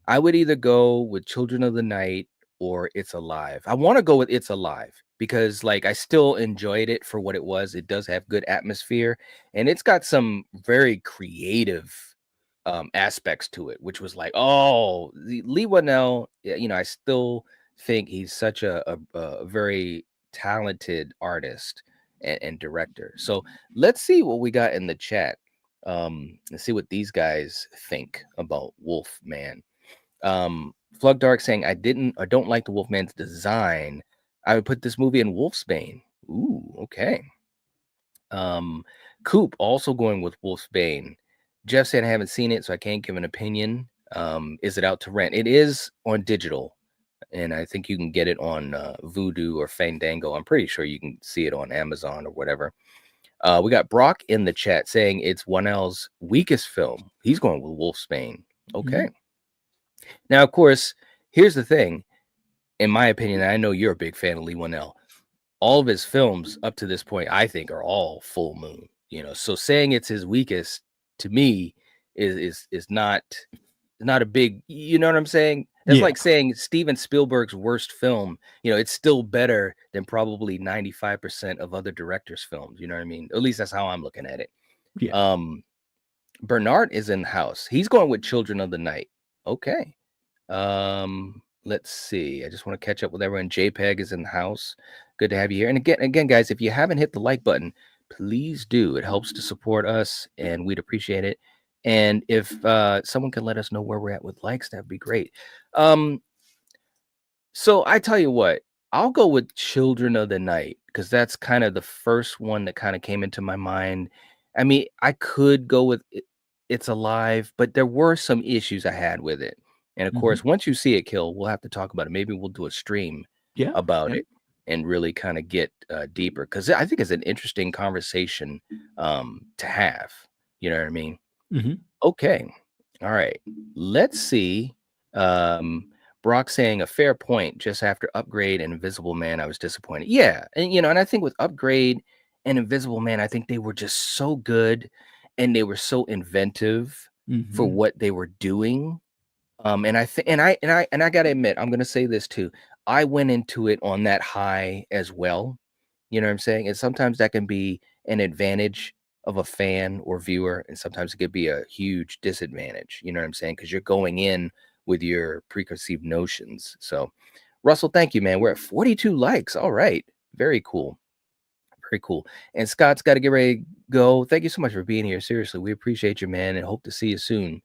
A: I would either go with Children of the Night or It's Alive. I want to go with It's Alive because I still enjoyed it for what it was. It does have good atmosphere, and it's got some very creative aspects to it, which was Lee Whannell, I still think he's such a very talented artist and director. So let's see what we got in the chat. Let's see what these guys think about Wolfman. Flug Dark saying, I don't like the Wolfman's design. I would put this movie in Wolfsbane. Ooh, okay. Coop also going with Wolfsbane. Jeff said I haven't seen it, so I can't give an opinion. Is it out to rent? It is on digital, and I think you can get it on Vudu or Fandango. I'm pretty sure you can see it on Amazon or whatever. We got Brock in the chat saying it's Whannell's weakest film. He's going with Wolfsbane. Okay. Now, of course, here's the thing. In my opinion, I know you're a big fan of Lee Whannell. All of his films up to this point, I think, are all full moon. So saying it's his weakest to me is not a big. You know what I'm saying? It's like saying Steven Spielberg's worst film. It's still better than probably 95% of other directors' films. You know what I mean? At least that's how I'm looking at it.
B: Yeah.
A: Bernard is in the house. He's going with Children of the Night. Okay. let's see. I just want to catch up with everyone. JPEG is in the house. Good to have you here. And again, guys, if you haven't hit the like button, please do. It helps to support us, and we'd appreciate it. And if someone can let us know where we're at with likes, that'd be great. So I tell you what, I'll go with Children of the Night because that's kind of the first one that kind of came into my mind. I mean, I could go with It's Alive, but there were some issues I had with it. And of course, once you see it kill, we'll have to talk about it. Maybe we'll do a stream
B: Yeah.
A: about
B: Yeah.
A: it and really kind of get deeper because I think it's an interesting conversation to have. You know what I mean?
B: Mhm.
A: Okay. All right. Let's see. Brock saying a fair point. Just after Upgrade and Invisible Man, I was disappointed. Yeah. And, and I think with Upgrade and Invisible Man, I think they were just so good and they were so inventive for
B: Mhm.
A: what they were doing. And I think, and I gotta admit, I'm gonna say this too. I went into it on that high as well. You know what I'm saying? And sometimes that can be an advantage of a fan or viewer, and sometimes it could be a huge disadvantage. You know what I'm saying? Because you're going in with your preconceived notions. So, Russell, thank you, man. We're at 42 likes. All right, very cool. Very cool. And Scott's got to get ready to go. Thank you so much for being here. Seriously, we appreciate you, man, and hope to see you soon.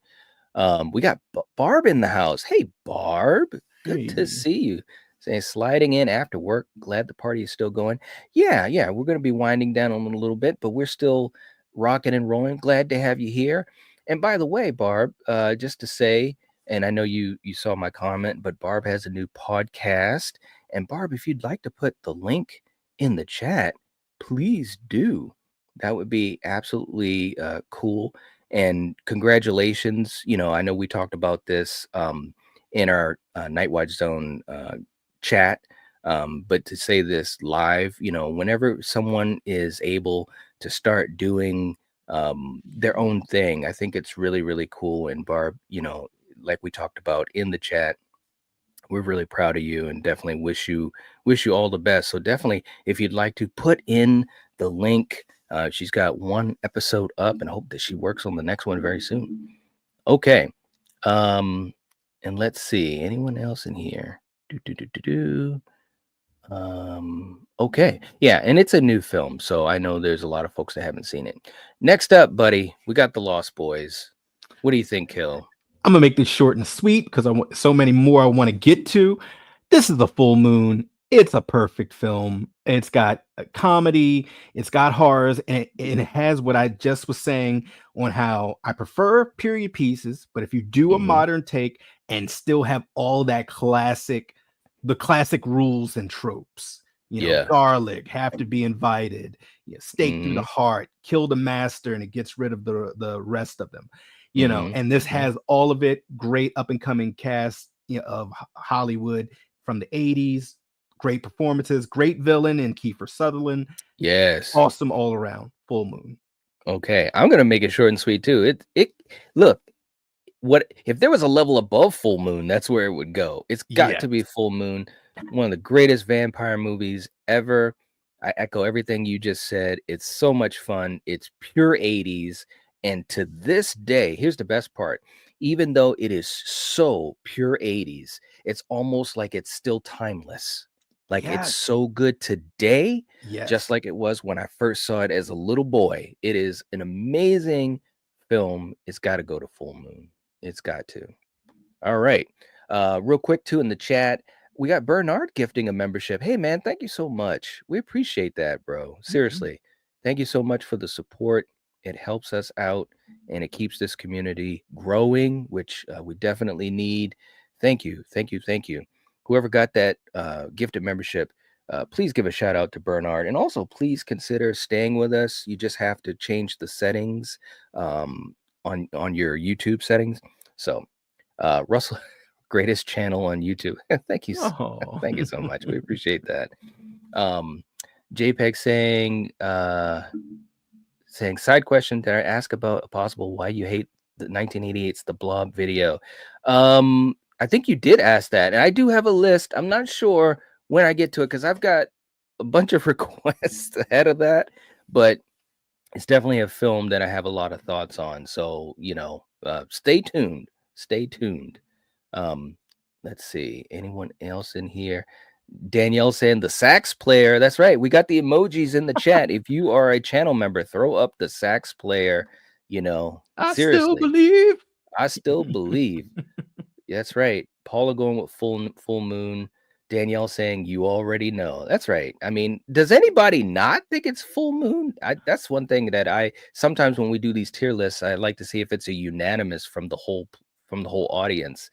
A: We got Barb in the house. Hey, Barb. Good to
B: Hey.
A: see you. Saying sliding in after work. Glad the party is still going. Yeah. We're going to be winding down on a little bit, but we're still rocking and rolling. Glad to have you here. And by the way, Barb, just to say, and I know you saw my comment, but Barb has a new podcast. And Barb, if you'd like to put the link in the chat, please do. That would be absolutely cool. And congratulations. I know we talked about this in our Night Watch Zone chat, but to say this live, whenever someone is able to start doing their own thing, I think it's really, really cool. And Barb, like we talked about in the chat, we're really proud of you and definitely wish you all the best. So definitely, if you'd like to put in the link, she's got one episode up and hope that she works on the next one very soon. Okay. And let's see, anyone else in here? Okay. Yeah, and it's a new film, so I know there's a lot of folks that haven't seen it. Next up, buddy, we got The Lost Boys. What do you think, Kill?
B: I'm gonna make this short and sweet because I want so many more I want to get to. This is The Full Moon. It's a perfect film. It's got a comedy, it's got horrors, and it has what I just was saying on how I prefer period pieces, but if you do a modern take and still have all that the classic rules and tropes,
A: Yeah.
B: garlic, have to be invited, stake through the heart, kill the master, and it gets rid of the rest of them. And this has all of it. Great up and coming cast of Hollywood from the 80s. Great performances, great villain in Kiefer Sutherland.
A: Yes.
B: Awesome all around. Full Moon.
A: Okay. I'm gonna make it short and sweet too. It look, what if there was a level above Full Moon, that's where it would go. It's got to be Full Moon, one of the greatest vampire movies ever. I echo everything you just said. It's so much fun. It's pure 80s. And to this day, here's the best part. Even though it is so pure 80s, it's almost like it's still timeless. Like it's so good today, just like it was when I first saw it as a little boy. It is an amazing film. It's got to go to Full Moon. It's got to. All right. Real quick, too, in the chat, we got Bernard gifting a membership. Hey, man, thank you so much. We appreciate that, bro. Seriously. Thank you so much for the support. It helps us out and it keeps this community growing, which we definitely need. Thank you. Thank you. Thank you. Whoever got that gifted membership, please give a shout out to Bernard. And also, please consider staying with us. You just have to change the settings on your YouTube settings. So, Russell, greatest channel on YouTube. Thank you. Thank you so much. We appreciate that. JPEG saying side question, did I ask about a possible why you hate the 1988's The Blob video? I think you did ask that, and I do have a list. I'm not sure when I get to it because I've got a bunch of requests ahead of that, but it's definitely a film that I have a lot of thoughts on. So, stay tuned. Stay tuned. Let Let's see. Anyone else in here? Danielle saying the sax player. That's right. We got the emojis in the chat. If you are a channel member, throw up the sax player. You know,
B: I still
A: seriously,
B: believe.
A: I still believe. That's right. Paula going with full moon. Danielle saying you already know. That's right. I mean, does anybody not think it's full moon? That's one thing that I sometimes when we do these tier lists, I like to see if it's a unanimous from the whole audience.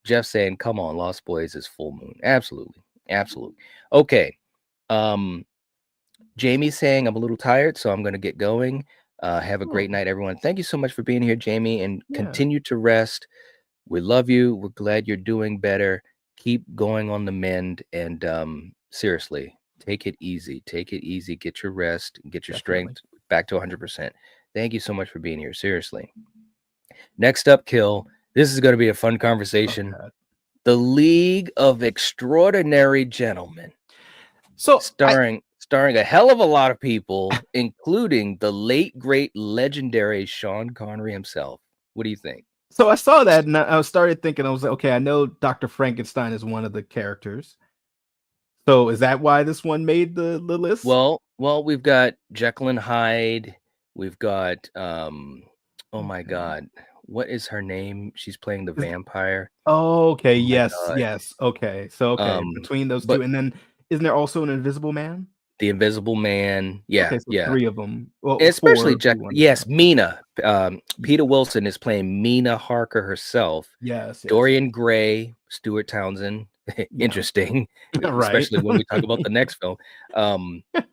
A: Jeff saying, "Come on, Lost Boys is full moon." Absolutely. Absolutely. Okay. Jamie saying I'm a little tired, so I'm going to get going. Have a great night, everyone. Thank you so much for being here, Jamie, and continue to rest. We love you. We're glad you're doing better. Keep going on the mend, and seriously, take it easy. Take it easy. Get your rest. Get your strength back to 100%. Thank you so much for being here. Seriously. Next up, Kill. This is going to be a fun conversation. The League of Extraordinary Gentlemen.
B: So
A: starring a hell of a lot of people, including the late, great, legendary Sean Connery himself. What do you think?
B: So I saw that and I started thinking, I was like, okay, I know Dr. Frankenstein is one of the characters. So is that why this one made the list?
A: Well, we've got Jekyll and Hyde. We've got oh my God, what is her name? She's playing the vampire.
B: Oh, okay,
A: Oh
B: yes. Okay. So between those two, and then isn't there also an Invisible Man?
A: The Invisible Man. Yeah,
B: okay, so 3 of them. Well,
A: especially Jekyll. Yes, Mina. Peter Wilson is playing Mina Harker herself.
B: Yes.
A: Dorian Gray, Stuart Townsend. Interesting, especially when we talk about the next film.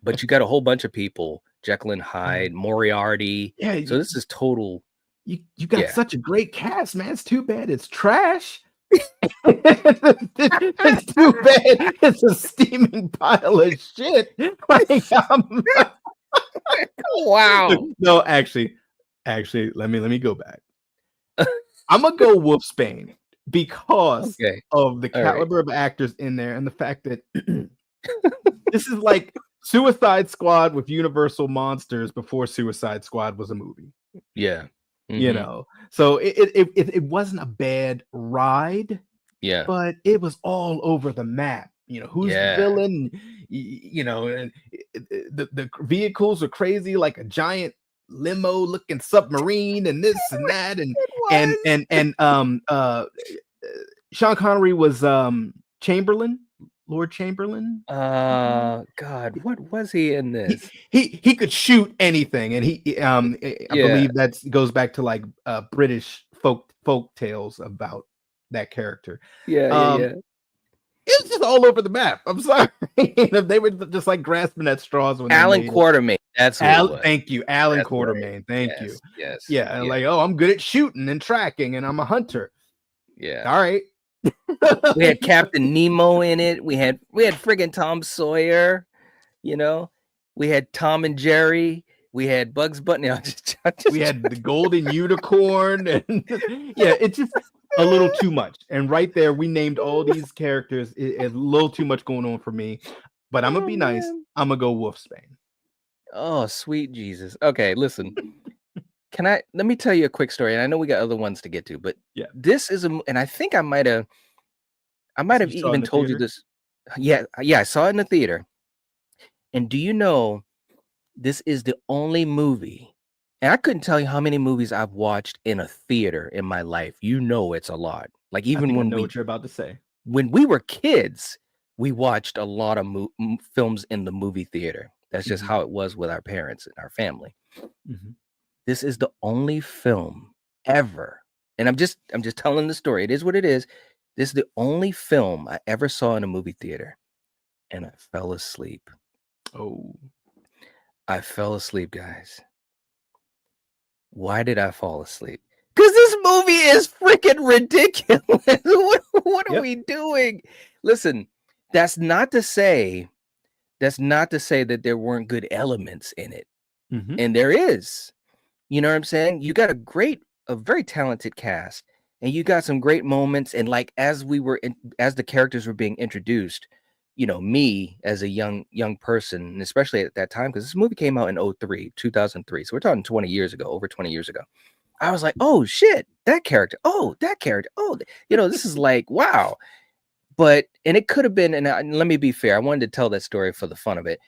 A: But you got a whole bunch of people: Jekyll and Hyde, Moriarty.
B: Yeah.
A: So this is total.
B: You got such a great cast, man. It's too bad it's trash. It's too bad it's a steaming pile of shit. Like,
A: wow.
B: No, actually, let me go back. I'm gonna go Wolfsbane because of the caliber of actors in there and the fact that this is like Suicide Squad with Universal Monsters before Suicide Squad was a movie.
A: Yeah. Mm-hmm.
B: You know, so it wasn't a bad ride, but it was all over the map. You know, who's the villain? You know, and the vehicles are crazy, like a giant limo-looking submarine, and this and that, and Sean Connery was Chamberlain. Lord Chamberlain.
A: God, what was he in this?
B: He could shoot anything, and I believe that goes back to like British folk tales about that character.
A: Yeah.
B: It was just all over the map. I'm sorry. They were just like grasping at straws when
A: Alan Quartermain. That's who
B: thank you, Alan Quartermain. Thank you.
A: Yes.
B: Yeah, like, oh, I'm good at shooting and tracking, and I'm a hunter.
A: Yeah.
B: All right.
A: We had Captain Nemo in it. We had friggin' Tom Sawyer. You know, we had Tom and Jerry. We had Bugs Bunny.
B: We had the Golden Unicorn, and it's just a little too much. And right there, we named all these characters. It's a little too much going on for me. But I'm gonna be nice. I'm gonna go Wolfsbane.
A: Oh, sweet Jesus. Okay, listen. Let me tell you a quick story, and I know we got other ones to get to, but this is and I think I might have even told you this. Yeah, I saw it in the theater. And do you know, this is the only movie, and I couldn't tell you how many movies I've watched in a theater in my life. You know, it's a lot. Like even when
B: what you're about to say.
A: When we were kids, we watched a lot of films in the movie theater. That's just how it was with our parents and our family.
B: Mm-hmm.
A: This is the only film ever, and I'm just telling the story. It is what it is. This is the only film I ever saw in a movie theater, and I fell asleep.
B: Oh,
A: I fell asleep, guys. Why did I fall asleep? Because this movie is freaking ridiculous. What are we doing? Listen, that's not to say that there weren't good elements in it, and there is. You know what I'm saying? You got a very talented cast, and you got some great moments. And like as the characters were being introduced, you know, me as a young person, and especially at that time, because this movie came out in 2003. So we're talking 20 years ago, over 20 years ago. I was like, oh shit, that character. Oh, that character. Oh, you know, this is like, wow. and it could have been, and let me be fair. I wanted to tell that story for the fun of it.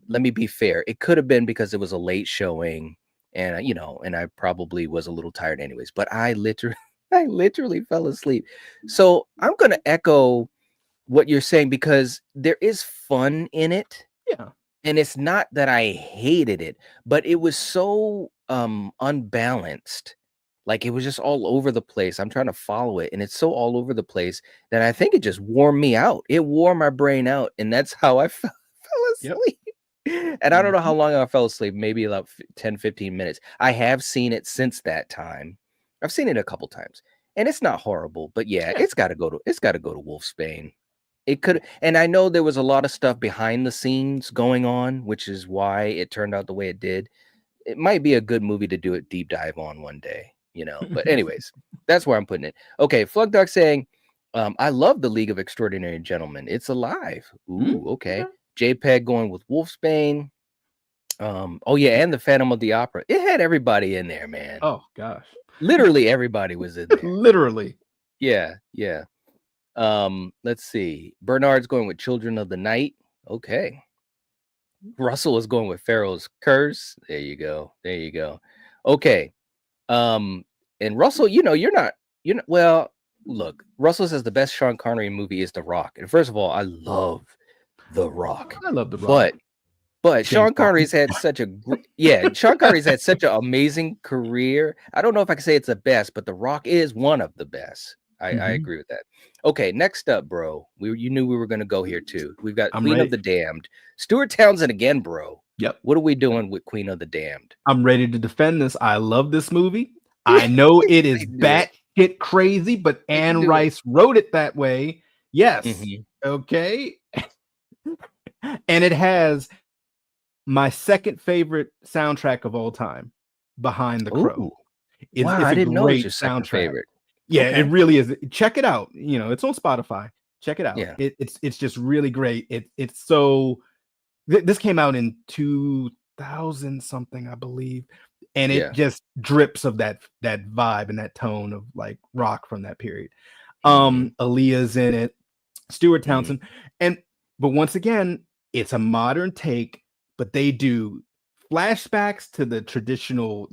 A: Let me be fair. It could have been because it was a late showing, and and I probably was a little tired anyways. But I literally, I literally fell asleep. So I'm gonna echo what you're saying because there is fun in it.
B: Yeah.
A: And it's not that I hated it, but it was so unbalanced. Like it was just all over the place. I'm trying to follow it, and it's so all over the place that I think it just wore me out. It wore my brain out, and that's how I fell
B: Yep.
A: asleep. And I don't know how
B: Mhm.
A: long I fell asleep, maybe about 10, 15 minutes. I have seen it since that time. I've seen it a couple times, and it's not horrible, but yeah,
B: Yeah.
A: it's got to go to Wolfsbane. It could, and I know there was a lot of stuff behind the scenes going on, which is why it turned out the way it did. It might be a good movie to do a deep dive on one day, But anyways, that's where I'm putting it. Okay, Flugdog saying, I love the League of Extraordinary Gentlemen. It's alive. Ooh, okay. JPEG going with Wolfsbane. Oh yeah, and the Phantom of the Opera. It had everybody in there, man.
B: Oh gosh.
A: Literally everybody was in there.
B: Literally.
A: Yeah, yeah. Let's see. Bernard's going with Children of the Night. Okay. Russell is going with Pharaoh's Curse. There you go. There you go. Okay. And Russell, well, look, Russell says the best Sean Connery movie is The Rock. And first of all, I love The Rock.
B: I love The Rock.
A: But
B: James
A: Sean
B: Bond.
A: Connery's had such a Sean Connery's had such an amazing career. I don't know if I can say it's the best, but The Rock is one of the best. I
B: Mhm.
A: agree with that. Okay, next up, bro. You knew we were gonna go here too. We've got
B: I'm
A: Queen
B: ready.
A: of the Damned. Stuart Townsend again, bro.
B: Yep.
A: What are we doing with Queen of the Damned?
B: I'm ready to defend this. I love this movie. I know it is
A: knew it.
B: batshit crazy, but Anne
A: knew it.
B: Rice wrote it that way. Yes.
A: Mhm.
B: Okay. And it has my second favorite soundtrack of all time, Behind the Crow.
A: Ooh.
B: It's
A: Wow, I
B: a
A: didn't know it was
B: great
A: your second
B: soundtrack.
A: favorite.
B: Yeah,
A: Okay.
B: it really is. Check it out. It's on Spotify. Check it out.
A: Yeah.
B: It's just really great. It's so this came out in 2000 something, I believe, and it
A: Yeah.
B: just drips of that vibe and that tone of like rock from that period.
A: Mhm.
B: Aaliyah's in it, Stuart
A: Mhm.
B: Townsend, but once again, it's a modern take, but they do flashbacks to the traditional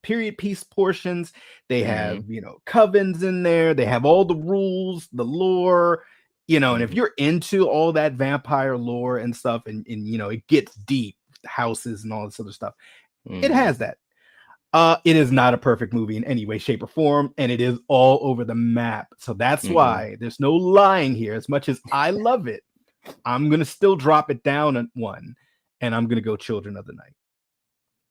B: period piece portions. They have covens in there. They have all the rules, the lore, and if
A: Mhm.
B: you're into all that vampire lore and stuff, and it gets deep, houses and all this other stuff, it
A: Mhm.
B: has that. It is not a perfect movie in any way, shape, or form, and it is all over the map. So that's
A: Mhm.
B: why there's no lying here. As much as I love it, I'm gonna still drop it down at one, and I'm gonna go Children of the Night.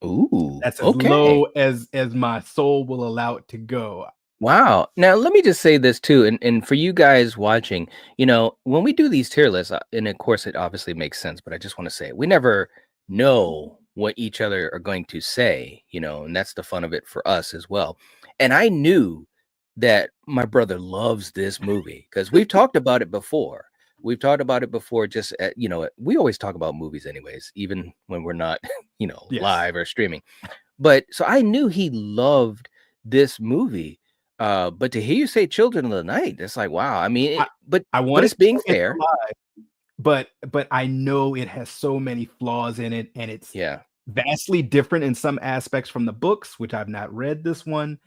A: Ooh.
B: That's as
A: Okay.
B: low as my soul will allow it to go.
A: Wow. Now let me just say this too, and for you guys watching, when we do these tier lists, and of course it obviously makes sense, but I just want to say we never know what each other are going to say, and that's the fun of it for us as well. And I knew that my brother loves this movie because we've talked about it before. We've talked about it before. Just we always talk about movies, anyways, even when we're not,
B: Yes.
A: live or streaming. But so I knew he loved this movie. But to hear you say Children of the Night, it's like, wow. I mean, but
B: want
A: it's being fair.
B: But I know it has so many flaws in it, and it's
A: Yeah.
B: vastly different in some aspects from the books, which I've not read this one.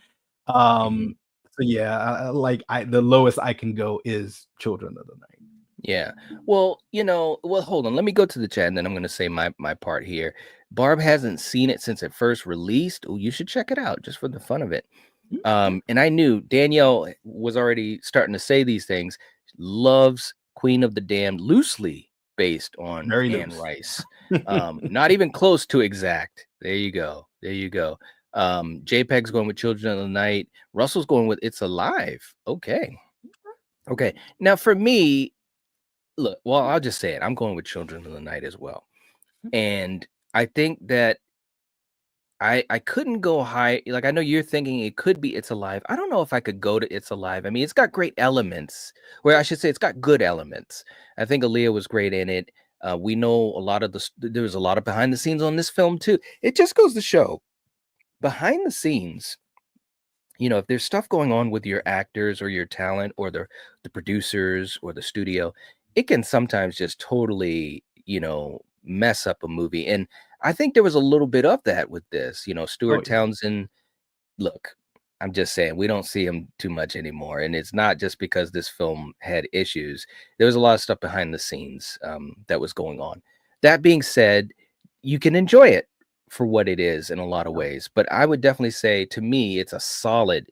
A: Mhm.
B: So yeah, the lowest I can go is Children of the Night.
A: Yeah. Well, hold on. Let me go to the chat, and then I'm going to say my part here. Barb hasn't seen it since it first released. Oh, you should check it out just for the fun of it. And I knew Danielle was already starting to say these things. Loves Queen of the Damned, loosely based on
B: Very
A: Anne
B: loose.
A: Rice. Not even close to exact. There you go. There you go. JPEG's going with Children of the Night. Russell's going with It's Alive. Okay. Okay. Now for me, look, well, I'll just say it. I'm going with Children of the Night as well. And I think that I couldn't go high. Like I know you're thinking it could be It's Alive. I don't know if I could go to It's Alive. I mean, it's got great elements. Where I should say it's got good elements. I think Aaliyah was great in it. We know a lot of there was a lot of behind the scenes on this film too. It just goes to show behind the scenes. if there's stuff going on with your actors or your talent or the producers or the studio, it can sometimes just totally, mess up a movie. And I think there was a little bit of that with this.
B: Oh
A: Stuart
B: yeah.
A: Townsend, look, I'm just saying we don't see him too much anymore, and it's not just because this film had issues. There was a lot of stuff behind the scenes that was going on. That being said, you can enjoy it for what it is in a lot of ways, but I would definitely say to me it's a solid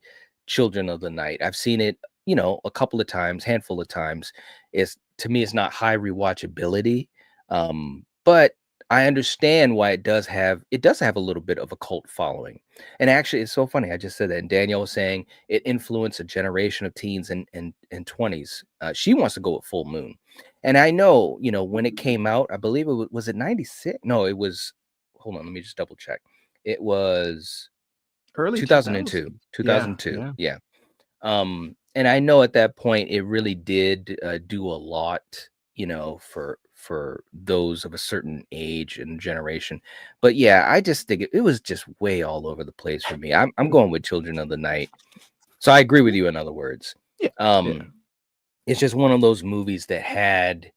A: Children of the Night. I've seen it, a couple of times, handful of times. It's to me it's not high rewatchability, but I understand why it does have a little bit of a cult following. And actually, it's so funny. I just said that. And Danielle was saying it influenced a generation of teens and 20s. She wants to go with Full Moon. And I know, when it came out, I believe was it 96? No, it was, hold on, let me just double check. It was
B: Early
A: 2002.
B: 2000s. Yeah,
A: 2002.
B: yeah.
A: Yeah. And I know at that point it really did do a lot, for those of a certain age and generation. But yeah, I just think it was just way all over the place for me. I'm going with Children of the Night. So I agree with you, in other words.
B: Yeah.
A: It's just one of those movies that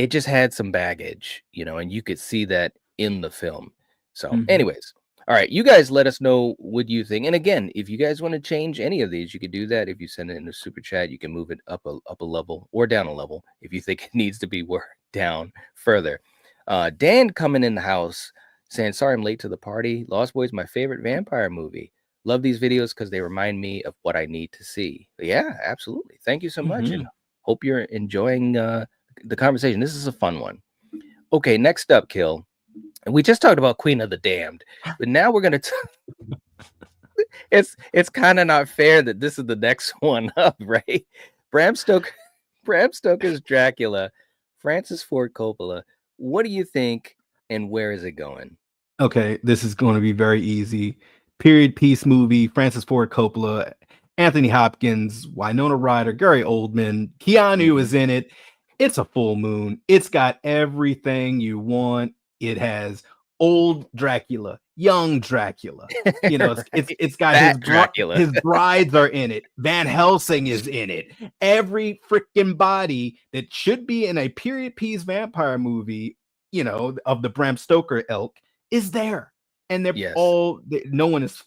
A: just had some baggage, and you could see that in the film. So,
B: Mhm.
A: anyways, all right, you guys let us know what you think. And again, if you guys want to change any of these, you could do that. If you send it in a super chat, you can move it up a level or down a level if you think it needs to be worked down further. Dan coming in the house saying, "Sorry, I'm late to the party. Lost Boys, my favorite vampire movie. Love these videos because they remind me of what I need to see." Yeah, absolutely. Thank you so much, and hope you're enjoying the conversation. This is a fun one. Okay, next up, Kill. And we just talked about Queen of the Damned, but now we're gonna. It's kind of not fair that this is the next one up, right? Bram Stoker, Bram Stoker's Dracula, Francis Ford Coppola. What do you think, and where is it going?
B: Okay, this is going to be very easy. Period piece movie, Francis Ford Coppola, Anthony Hopkins, Winona Ryder, Gary Oldman, Keanu is in it. It's a full moon. It's got everything you want. It has old Dracula, young Dracula. It's got
A: That Dracula.
B: his brides are in it. Van Helsing is in it. Every freaking body that should be in a period piece vampire movie, of the Bram Stoker ilk is there. And they're
A: Yes.
B: no one is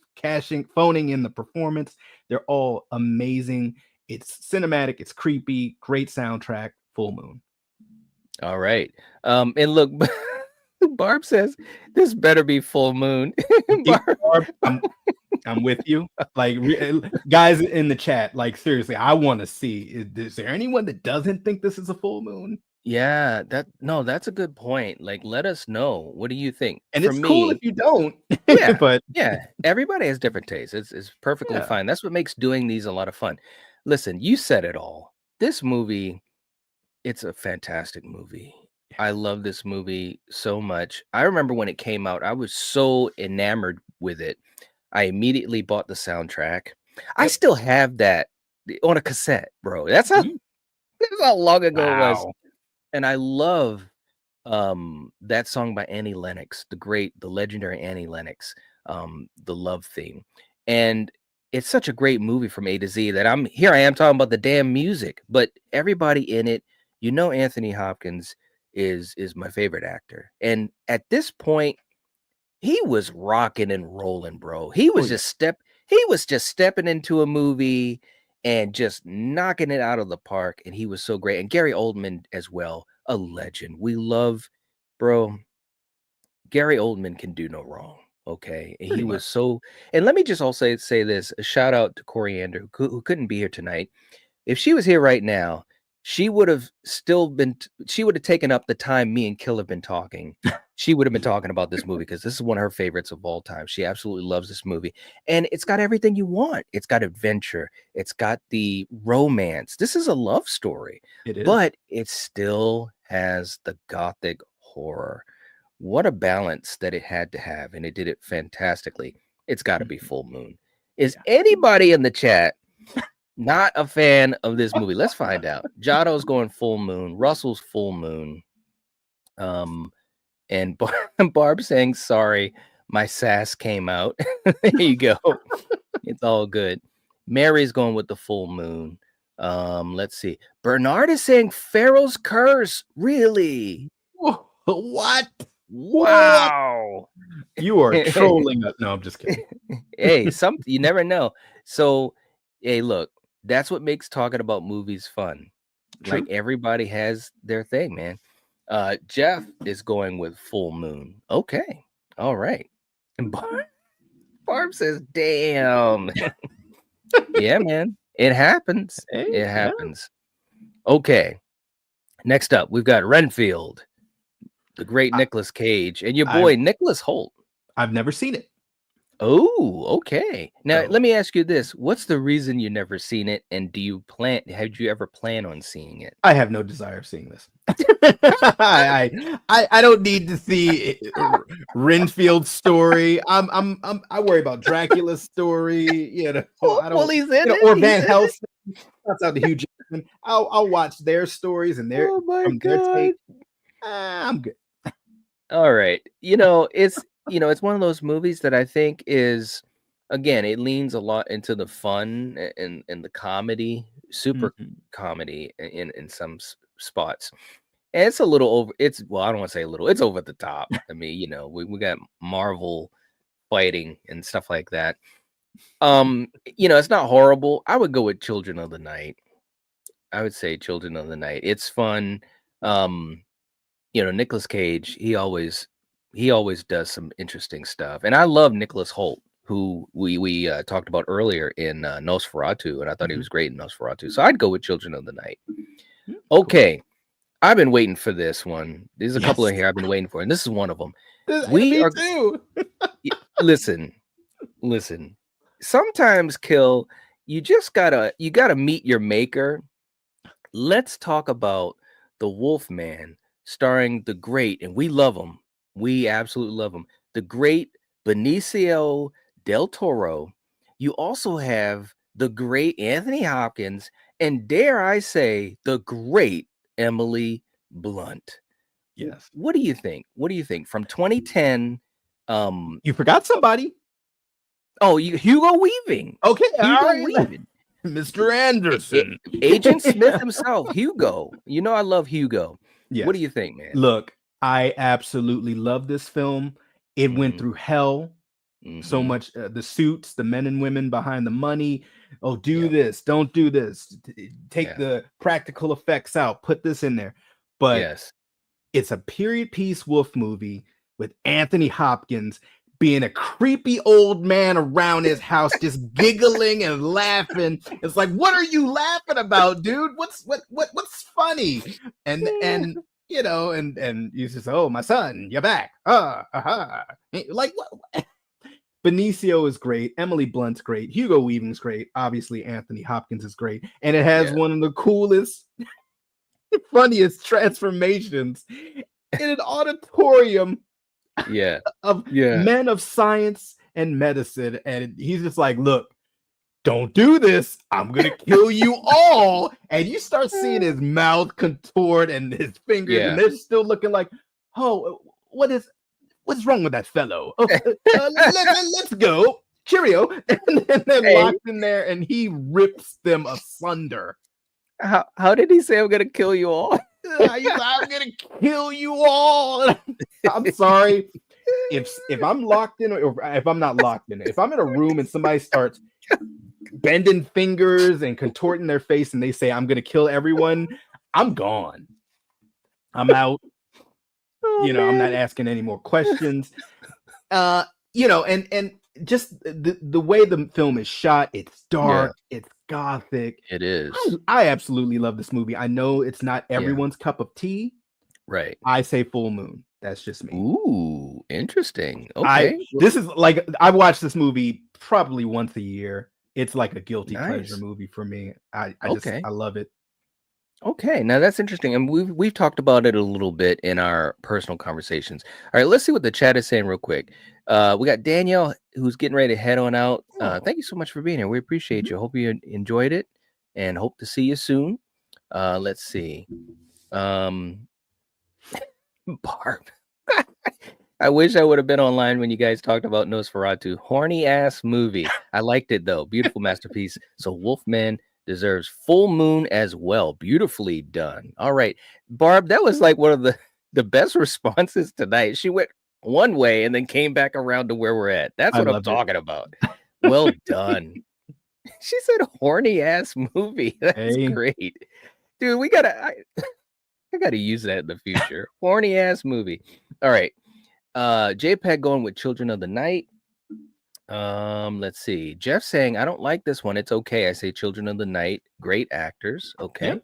B: phoning in the performance. They're all amazing. It's cinematic, it's creepy, great soundtrack, full moon.
A: All right. And look, Barb says this better be full moon.
B: Barb, I'm with you. Like, guys in the chat, like, seriously, I want to see. Is there anyone that doesn't think this is a full moon?
A: Yeah, that's a good point. Like, let us know. What do you think?
B: And
A: For
B: it's cool
A: me,
B: if you don't.
A: yeah,
B: But
A: yeah, everybody has different tastes. It's perfectly
B: Yeah.
A: fine. That's what makes doing these a lot of fun. Listen, you said it all. This movie, it's a fantastic movie. I love this movie so much. I remember when it came out, I was so enamored with it. I immediately bought the soundtrack. I
B: Yep.
A: still have that on a cassette, bro. That's how long ago it was.
B: Wow.
A: And I love that song by Annie Lennox, the legendary Annie Lennox, the love theme. And it's such a great movie from A to Z that I am talking about the damn music, but everybody in it, Anthony Hopkins is my favorite actor. And at this point, he was rocking and rolling, bro. He was just stepping into a movie and just knocking it out of the park. And he was so great. And Gary Oldman as well, a legend. We love, bro. Gary Oldman can do no wrong. Okay. And he was so, and let me just also say this, a shout out to Coriander, who couldn't be here tonight. If she was here right now, she would have taken up the time me and Kill have been talking. She would have been talking about this movie because this is one of her favorites of all time. She absolutely loves this movie. And it's got everything you want. It's got adventure. It's got the romance. This is a love story.
B: It is.
A: But it still has the gothic horror. What a balance that it had to have. And it did it fantastically. It's got to be Full Moon. Is anybody in the chat not a fan of this movie? Let's find out. Jotto's going Full Moon. Russell's Full Moon. And Barb saying, sorry, my sass came out. There you go. It's all good. Mary's going with the full moon. Let's see. Bernard is saying Pharaoh's curse. Really?
B: What?
A: Wow.
B: You are trolling us. No, I'm just kidding.
A: Hey, you never know. So, hey, look, that's what makes talking about movies fun.
B: True.
A: Like everybody has their thing, man. Jeff is going with full moon. Okay. All right. And Barb says, damn. Yeah, man. It happens.
B: Hey,
A: It
B: yeah.
A: happens. Okay. Next up, we've got Renfield, the great Nicolas Cage, and your boy Nicholas Hoult.
B: I've never seen it.
A: Oh, okay. Now
B: Oh.
A: let me ask you this: what's the reason you never seen it, and do you plan? Had you ever plan on seeing it?
B: I have no desire of seeing this. I don't need to see Renfield's story. I worry about Dracula's story. You know, I don't.
A: Well, he's in it.
B: Or Van Helsing. That's out the Hugh Jackman. I'll watch their stories and their.
A: Oh my
B: from their
A: god!
B: take. I'm good.
A: All right, it's one of those movies that I think is, again, it leans a lot into the fun and the comedy, super comedy in some spots. And it's a little over. I don't want to say a little. It's over the top. I mean, we got Marvel fighting and stuff like that. It's not horrible. I would go with Children of the Night. I would say Children of the Night. It's fun. Nicolas Cage, he always does some interesting stuff. And I love Nicholas Hoult, who we talked about earlier in Nosferatu, and I thought he was great in Nosferatu. So I'd go with Children of the Night. Okay. I've been waiting for this one. There's a couple in here I've been waiting for, and this is one of them.
B: Me too.
A: Listen. Sometimes, Kill, you gotta meet your maker. Let's talk about the Wolfman, starring the great, and we love him. We absolutely love him. The great Benicio del Toro. You also have the great Anthony Hopkins, and dare I say, the great Emily Blunt.
B: Yes.
A: What do you think? From 2010?
B: You forgot somebody.
A: Oh, Hugo Weaving.
B: Okay,
A: Hugo Weaving.
B: Mr. Anderson.
A: Agent Smith himself, Hugo. I love Hugo.
B: Yes.
A: What do you think, man?
B: Look, I absolutely love this film. It went through hell. So much, the suits, the men and women behind the money. Oh, do this, don't do this. Take the practical effects out, put this in there. But it's a period piece wolf movie with Anthony Hopkins being a creepy old man around his house, just giggling and laughing. It's like, what are you laughing about, dude? What's funny? And he's just, oh, my son, you're back. Like what? Benicio is great. Emily Blunt's great. Hugo Weaving's great. Obviously, Anthony Hopkins is great. And it has one of the coolest, funniest transformations in an auditorium of men of science and medicine. And he's just like, look, don't do this. I'm going to kill you all. And you start seeing his mouth contort and his fingers, and they're still looking like, oh, what's wrong with that fellow? Oh, let's go. Cheerio. And then they're locked in there, and he rips them asunder.
A: How did he say, I'm going to kill you all?
B: I'm going to kill you all. I'm sorry. If I'm locked in, or if I'm not locked in, if I'm in a room and somebody starts bending fingers and contorting their face and they say, I'm going to kill everyone, I'm gone. I'm out. I'm not asking any more questions. And just the way the film is shot, it's dark, it's gothic.
A: It is.
B: I absolutely love this movie. I know it's not everyone's cup of tea.
A: Right.
B: I say full moon. That's just me.
A: Ooh, interesting. Okay.
B: This is like, I watch this movie probably once a year. It's like a guilty pleasure movie for me. I love it.
A: Okay, now that's interesting, and we've talked about it a little bit in our personal conversations. All right, let's see what the chat is saying real quick. We got Danielle who's getting ready to head on out. Thank you so much for being here. We appreciate you. Hope you enjoyed it, and hope to see you soon. Let's see. Barb. I wish I would have been online when you guys talked about Nosferatu. Horny ass movie. I liked it though. Beautiful masterpiece. So Wolfman deserves Full Moon as well. Beautifully done. All right, Barb, that was like one of the best responses tonight. She went one way and then came back around to where we're at. That's
B: I
A: what I'm
B: loved it.
A: talking about. Well done. She said horny ass movie. That's
B: Hey.
A: great. Dude, I gotta use that in the future. Horny ass movie. All right. JPEG going with Children of the Night. Let's see. Jeff saying, I don't like this one. It's okay. I say Children of the Night. Great actors. Okay.
B: Yep.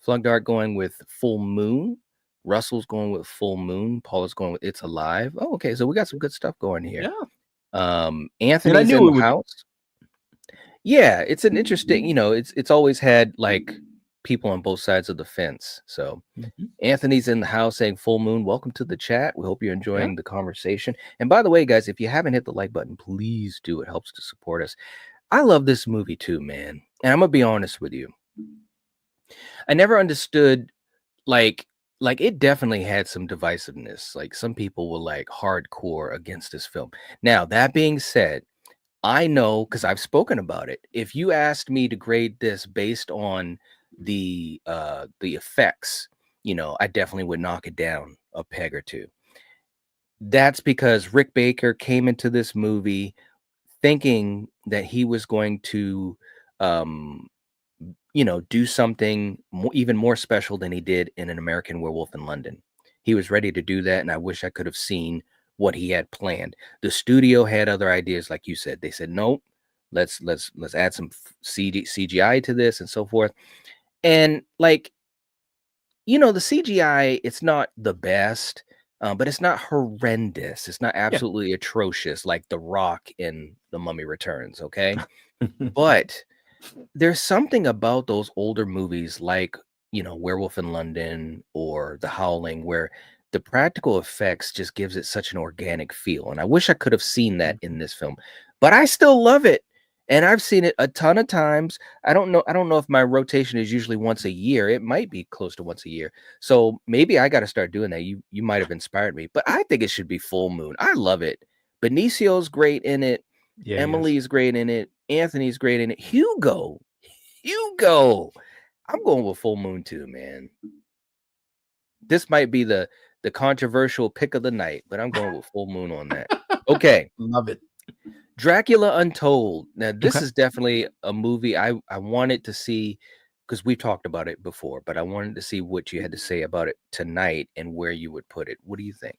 A: Flugdart going with Full Moon. Russell's going with Full Moon. Paula's going with It's Alive. Oh, okay. So we got some good stuff going here.
B: Yeah.
A: Anthony's
B: knew
A: in
B: it
A: the
B: would-
A: house. Yeah, it's an interesting, it's always had like people on both sides of the fence. So Anthony's in the house saying Full Moon. Welcome to the chat. We hope you're enjoying the conversation. And by the way, guys, if you haven't hit the like button, please do. It helps to support us. I love this movie too, man. And I'm gonna be honest with you. I never understood like it definitely had some divisiveness. Like some people were like hardcore against this film. Now, that being said, I know because I've spoken about it. If you asked me to grade this based on the effects, I definitely would knock it down a peg or two. That's because Rick Baker came into this movie thinking that he was going to do something even more special than he did in An American Werewolf in London. He was ready to do that, and I wish I could have seen what he had planned. The studio had other ideas, like you said. They said, nope, let's add some CGI to this and so forth. And the CGI, it's not the best, but it's not horrendous. It's not absolutely atrocious like The Rock in The Mummy Returns, okay? But there's something about those older movies like, Werewolf in London or The Howling, where the practical effects just gives it such an organic feel. And I wish I could have seen that in this film, but I still love it. And I've seen it a ton of times. I don't know if my rotation is usually once a year. It might be close to once a year. So maybe I got to start doing that. You might have inspired me, but I think it should be Full Moon. I love it. Benicio's great in it.
B: Yeah,
A: Emily's great in it. Anthony's great in it. Hugo. I'm going with Full Moon too, man. This might be the controversial pick of the night, but I'm going with Full Moon on that. Okay.
B: Love it.
A: Dracula Untold. Now, this is definitely a movie I wanted to see because we've talked about it before, but I wanted to see what you had to say about it tonight and where you would put it. What do you think?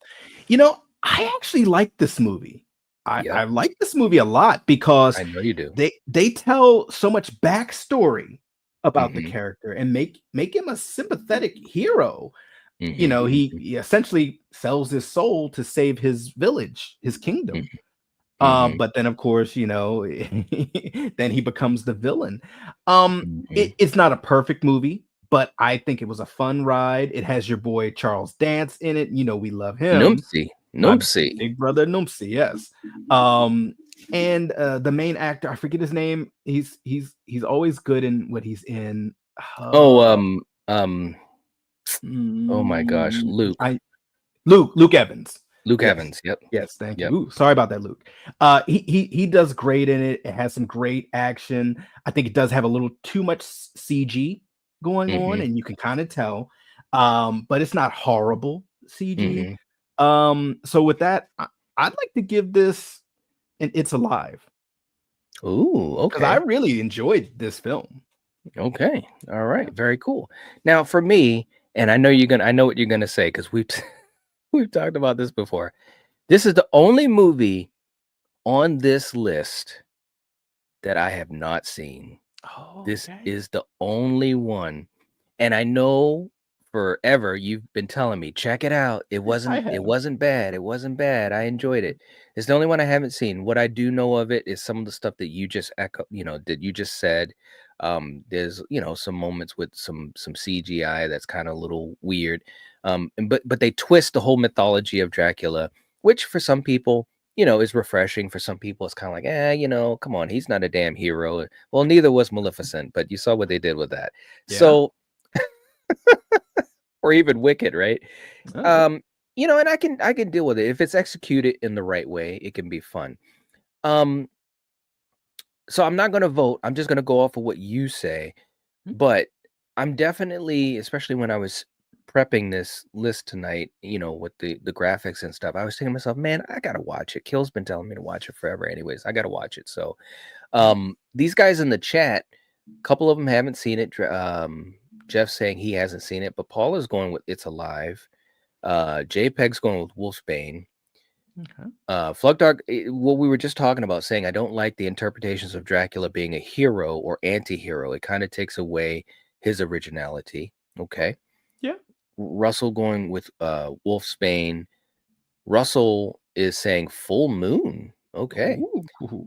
B: I actually like this movie. I like this movie a lot because
A: I know you do.
B: They tell so much backstory about the character and make him a sympathetic hero. He essentially sells his soul to save his village, his kingdom. But then, of course, then he becomes the villain. It's not a perfect movie, but I think it was a fun ride. It has your boy Charles Dance in it. We love him.
A: Numpsy.
B: Big brother Numpsy, yes. And the main actor, I forget his name. He's always good in what he's in.
A: Oh my gosh, Luke
B: Evans.
A: Luke Evans. Yep.
B: Yes, thank you. Ooh, sorry about that, Luke. He does great in it. It has some great action. I think it does have a little too much CG going on, and you can kind of tell. But it's not horrible CG. So with that, I'd like to give this an It's Alive.
A: Ooh, okay.
B: Because I really enjoyed this film.
A: Okay. All right. Very cool. Now for me, and I know what you're gonna say because we've talked about this before. This is the only movie on this list that I have not seen.
B: Oh,
A: this is the only one. And I know forever you've been telling me, check it out. It wasn't bad. It wasn't bad. I enjoyed it. It's the only one I haven't seen. What I do know of it is some of the stuff that you just that you just said. There's some moments with some CGI that's kind of a little weird. But they twist the whole mythology of Dracula, which for some people, is refreshing. For some people, it's kind of like, come on, he's not a damn hero. Well, neither was Maleficent, but you saw what they did with that. Yeah. So, or even Wicked, right? Okay. and I can deal with it if it's executed in the right way. It can be fun. Um, so I'm not going to vote. I'm just going to go off of what you say.
B: Hmm.
A: But I'm definitely, especially when I was prepping this list tonight, with the graphics and stuff, I was thinking to myself, man, I gotta watch it. Kill's been telling me to watch it forever, anyways. I gotta watch it. So, these guys in the chat, a couple of them haven't seen it. Jeff's saying he hasn't seen it, but Paul is going with It's Alive. JPEG's going with Wolfsbane.
B: Okay.
A: Flugdog, what we were just talking about, saying I don't like the interpretations of Dracula being a hero or anti-hero. It kind of takes away his originality. Okay.
B: Yeah.
A: Russell going with Wolfsbane. Russell is saying Full Moon. Okay.
B: Ooh.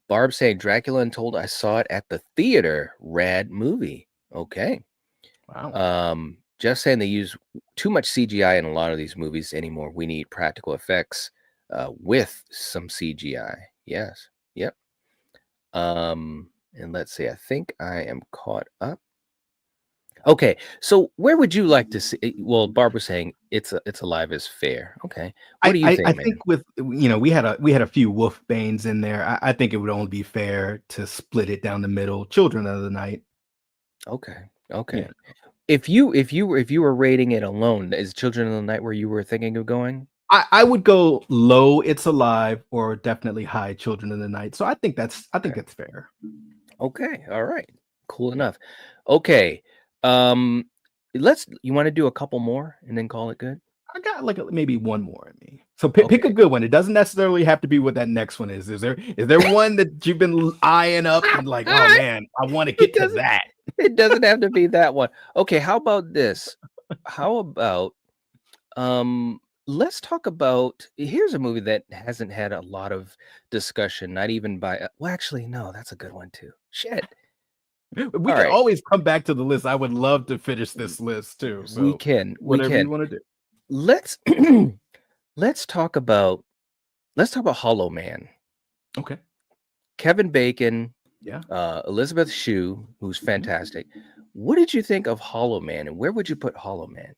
A: Barb saying Dracula Untold. I saw it at the theater. Rad movie. Okay.
B: Wow.
A: Just saying they use too much CGI in a lot of these movies anymore. We need practical effects with some CGI. Yes. Yep. And let's see. I think I am caught up. Okay. So where would you like to see? Well, Barbara's saying it's Alive is fair. Okay. What do you think,
B: I
A: man?
B: think with we had a few Wolfbanes in there. I think it would only be fair to split it down the middle. Children of the Night.
A: Okay. Okay.
B: Yeah.
A: If you were rating it alone, is Children of the Night where you were thinking of going?
B: I would go low It's Alive or definitely high Children of the Night. So I think that's fair.
A: Okay. All right. Cool enough. Okay. You want to do a couple more and then call it good?
B: I got like maybe one more in me. So pick
A: Okay.
B: a good one. It doesn't necessarily have to be what that next one is. Is there one that you've been eyeing up and like, oh man, I want to get to
A: doesn't-
B: that?
A: It doesn't have to be that one. Okay, how about this? How about let's talk about, here's a movie that hasn't had a lot of discussion, not even by well, actually, no, that's a good one too. Shit.
B: We
A: All
B: can
A: right.
B: always come back to the list. I would love to finish this list too. So
A: We can.
B: whatever you want to do.
A: Let's let's talk about Hollow Man.
B: Okay.
A: Kevin Bacon,
B: Yeah.
A: Elizabeth Shue, who's fantastic. What did you think of Hollow Man, and where would you put Hollow Man?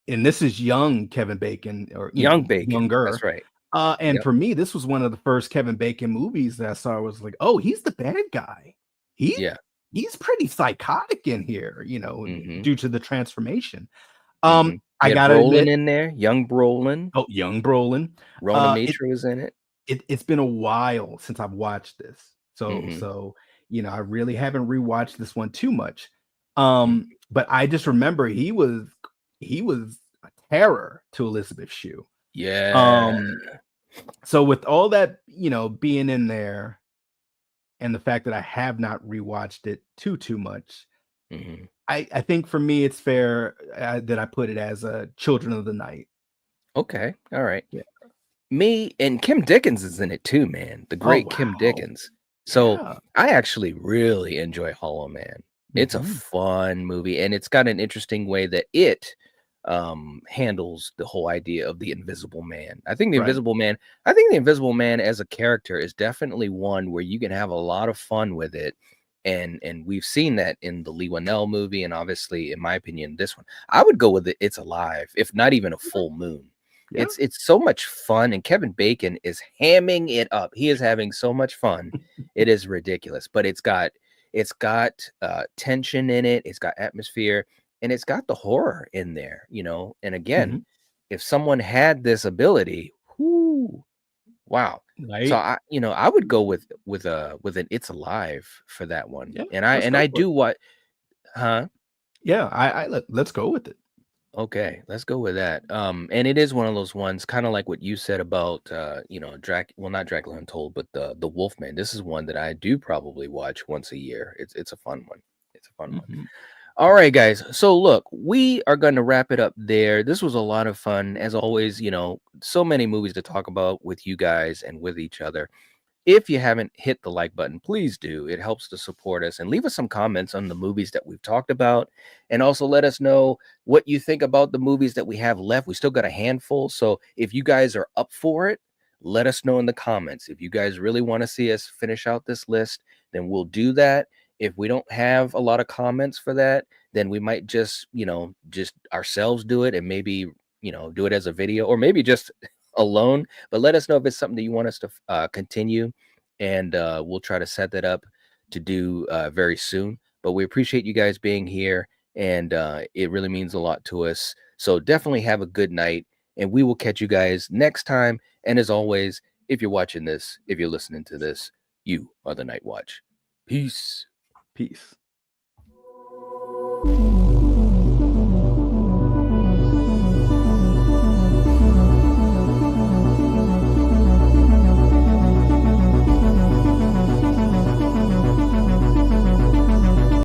B: And this is young Kevin Bacon or
A: Young Bacon.
B: younger.
A: That's right.
B: And
A: Yep.
B: for me, this was one of the first Kevin Bacon movies that I saw. I was like, oh, he's the bad guy.
A: Yeah.
B: He's pretty psychotic in here,
A: Mhm.
B: due to the transformation.
A: Mhm.
B: I
A: You had
B: gotta
A: Brolin
B: admit,
A: in there, young Brolin.
B: young Brolin.
A: Rona
B: it-
A: Mitra was in it.
B: It's been a while since I've watched this.
A: Mhm.
B: So I really haven't rewatched this one too much.
A: Mm-hmm.
B: But I just remember he was a terror to Elizabeth Shue.
A: Yeah.
B: So with all that, being in there and the fact that I have not rewatched it too much,
A: Mhm.
B: I think for me it's fair that I put it as a Children of the Night.
A: Okay. All right.
B: Yeah.
A: Me and Kim Dickens is in it too, man. The great Kim
B: wow.
A: Dickens. So
B: Yeah.
A: I actually really enjoy Hollow Man. It's a
B: Mhm.
A: fun movie, and it's got an interesting way that it handles the whole idea of the Invisible Man. I think the
B: Right.
A: Invisible Man as a character is definitely one where you can have a lot of fun with it. And we've seen that in the Lee Whannell movie, and obviously, in my opinion, this one. I would go with it. It's Alive, if not even a Full Moon.
B: Yeah.
A: It's so much fun, and Kevin Bacon is hamming it up. He is having so much fun. It is ridiculous, but it's got tension in it. It's got atmosphere, and it's got the horror in there. And again,
B: Mhm.
A: if someone had this ability, whoo, wow.
B: Right.
A: So I would go with an It's Alive for that one.
B: Yeah,
A: And
B: let's go
A: I
B: for
A: do what, huh?
B: Yeah, let's go with it.
A: Okay, let's go with that. And it is one of those ones, kind of like what you said about not Dracula Untold, but the Wolfman. This is one that I do probably watch once a year. It's a fun one. It's a fun one.
B: Mhm.
A: All right, guys. So look, we are going to wrap it up there. This was a lot of fun. As always, so many movies to talk about with you guys and with each other. If you haven't hit the like button, please do. It helps to support us, and leave us some comments on the movies that we've talked about. And also let us know what you think about the movies that we have left. We still got a handful. So if you guys are up for it, let us know in the comments. If you guys really want to see us finish out this list, then we'll do that. If we don't have a lot of comments for that, then we might just ourselves do it and maybe do it as a video or maybe just alone. But let us know if it's something that you want us to continue, and we'll try to set that up to do very soon. But we appreciate you guys being here, and it really means a lot to us. So definitely have a good night, and we will catch you guys next time. And as always, if you're watching this, if you're listening to this, you are the Night Watch. Peace.
B: Peace.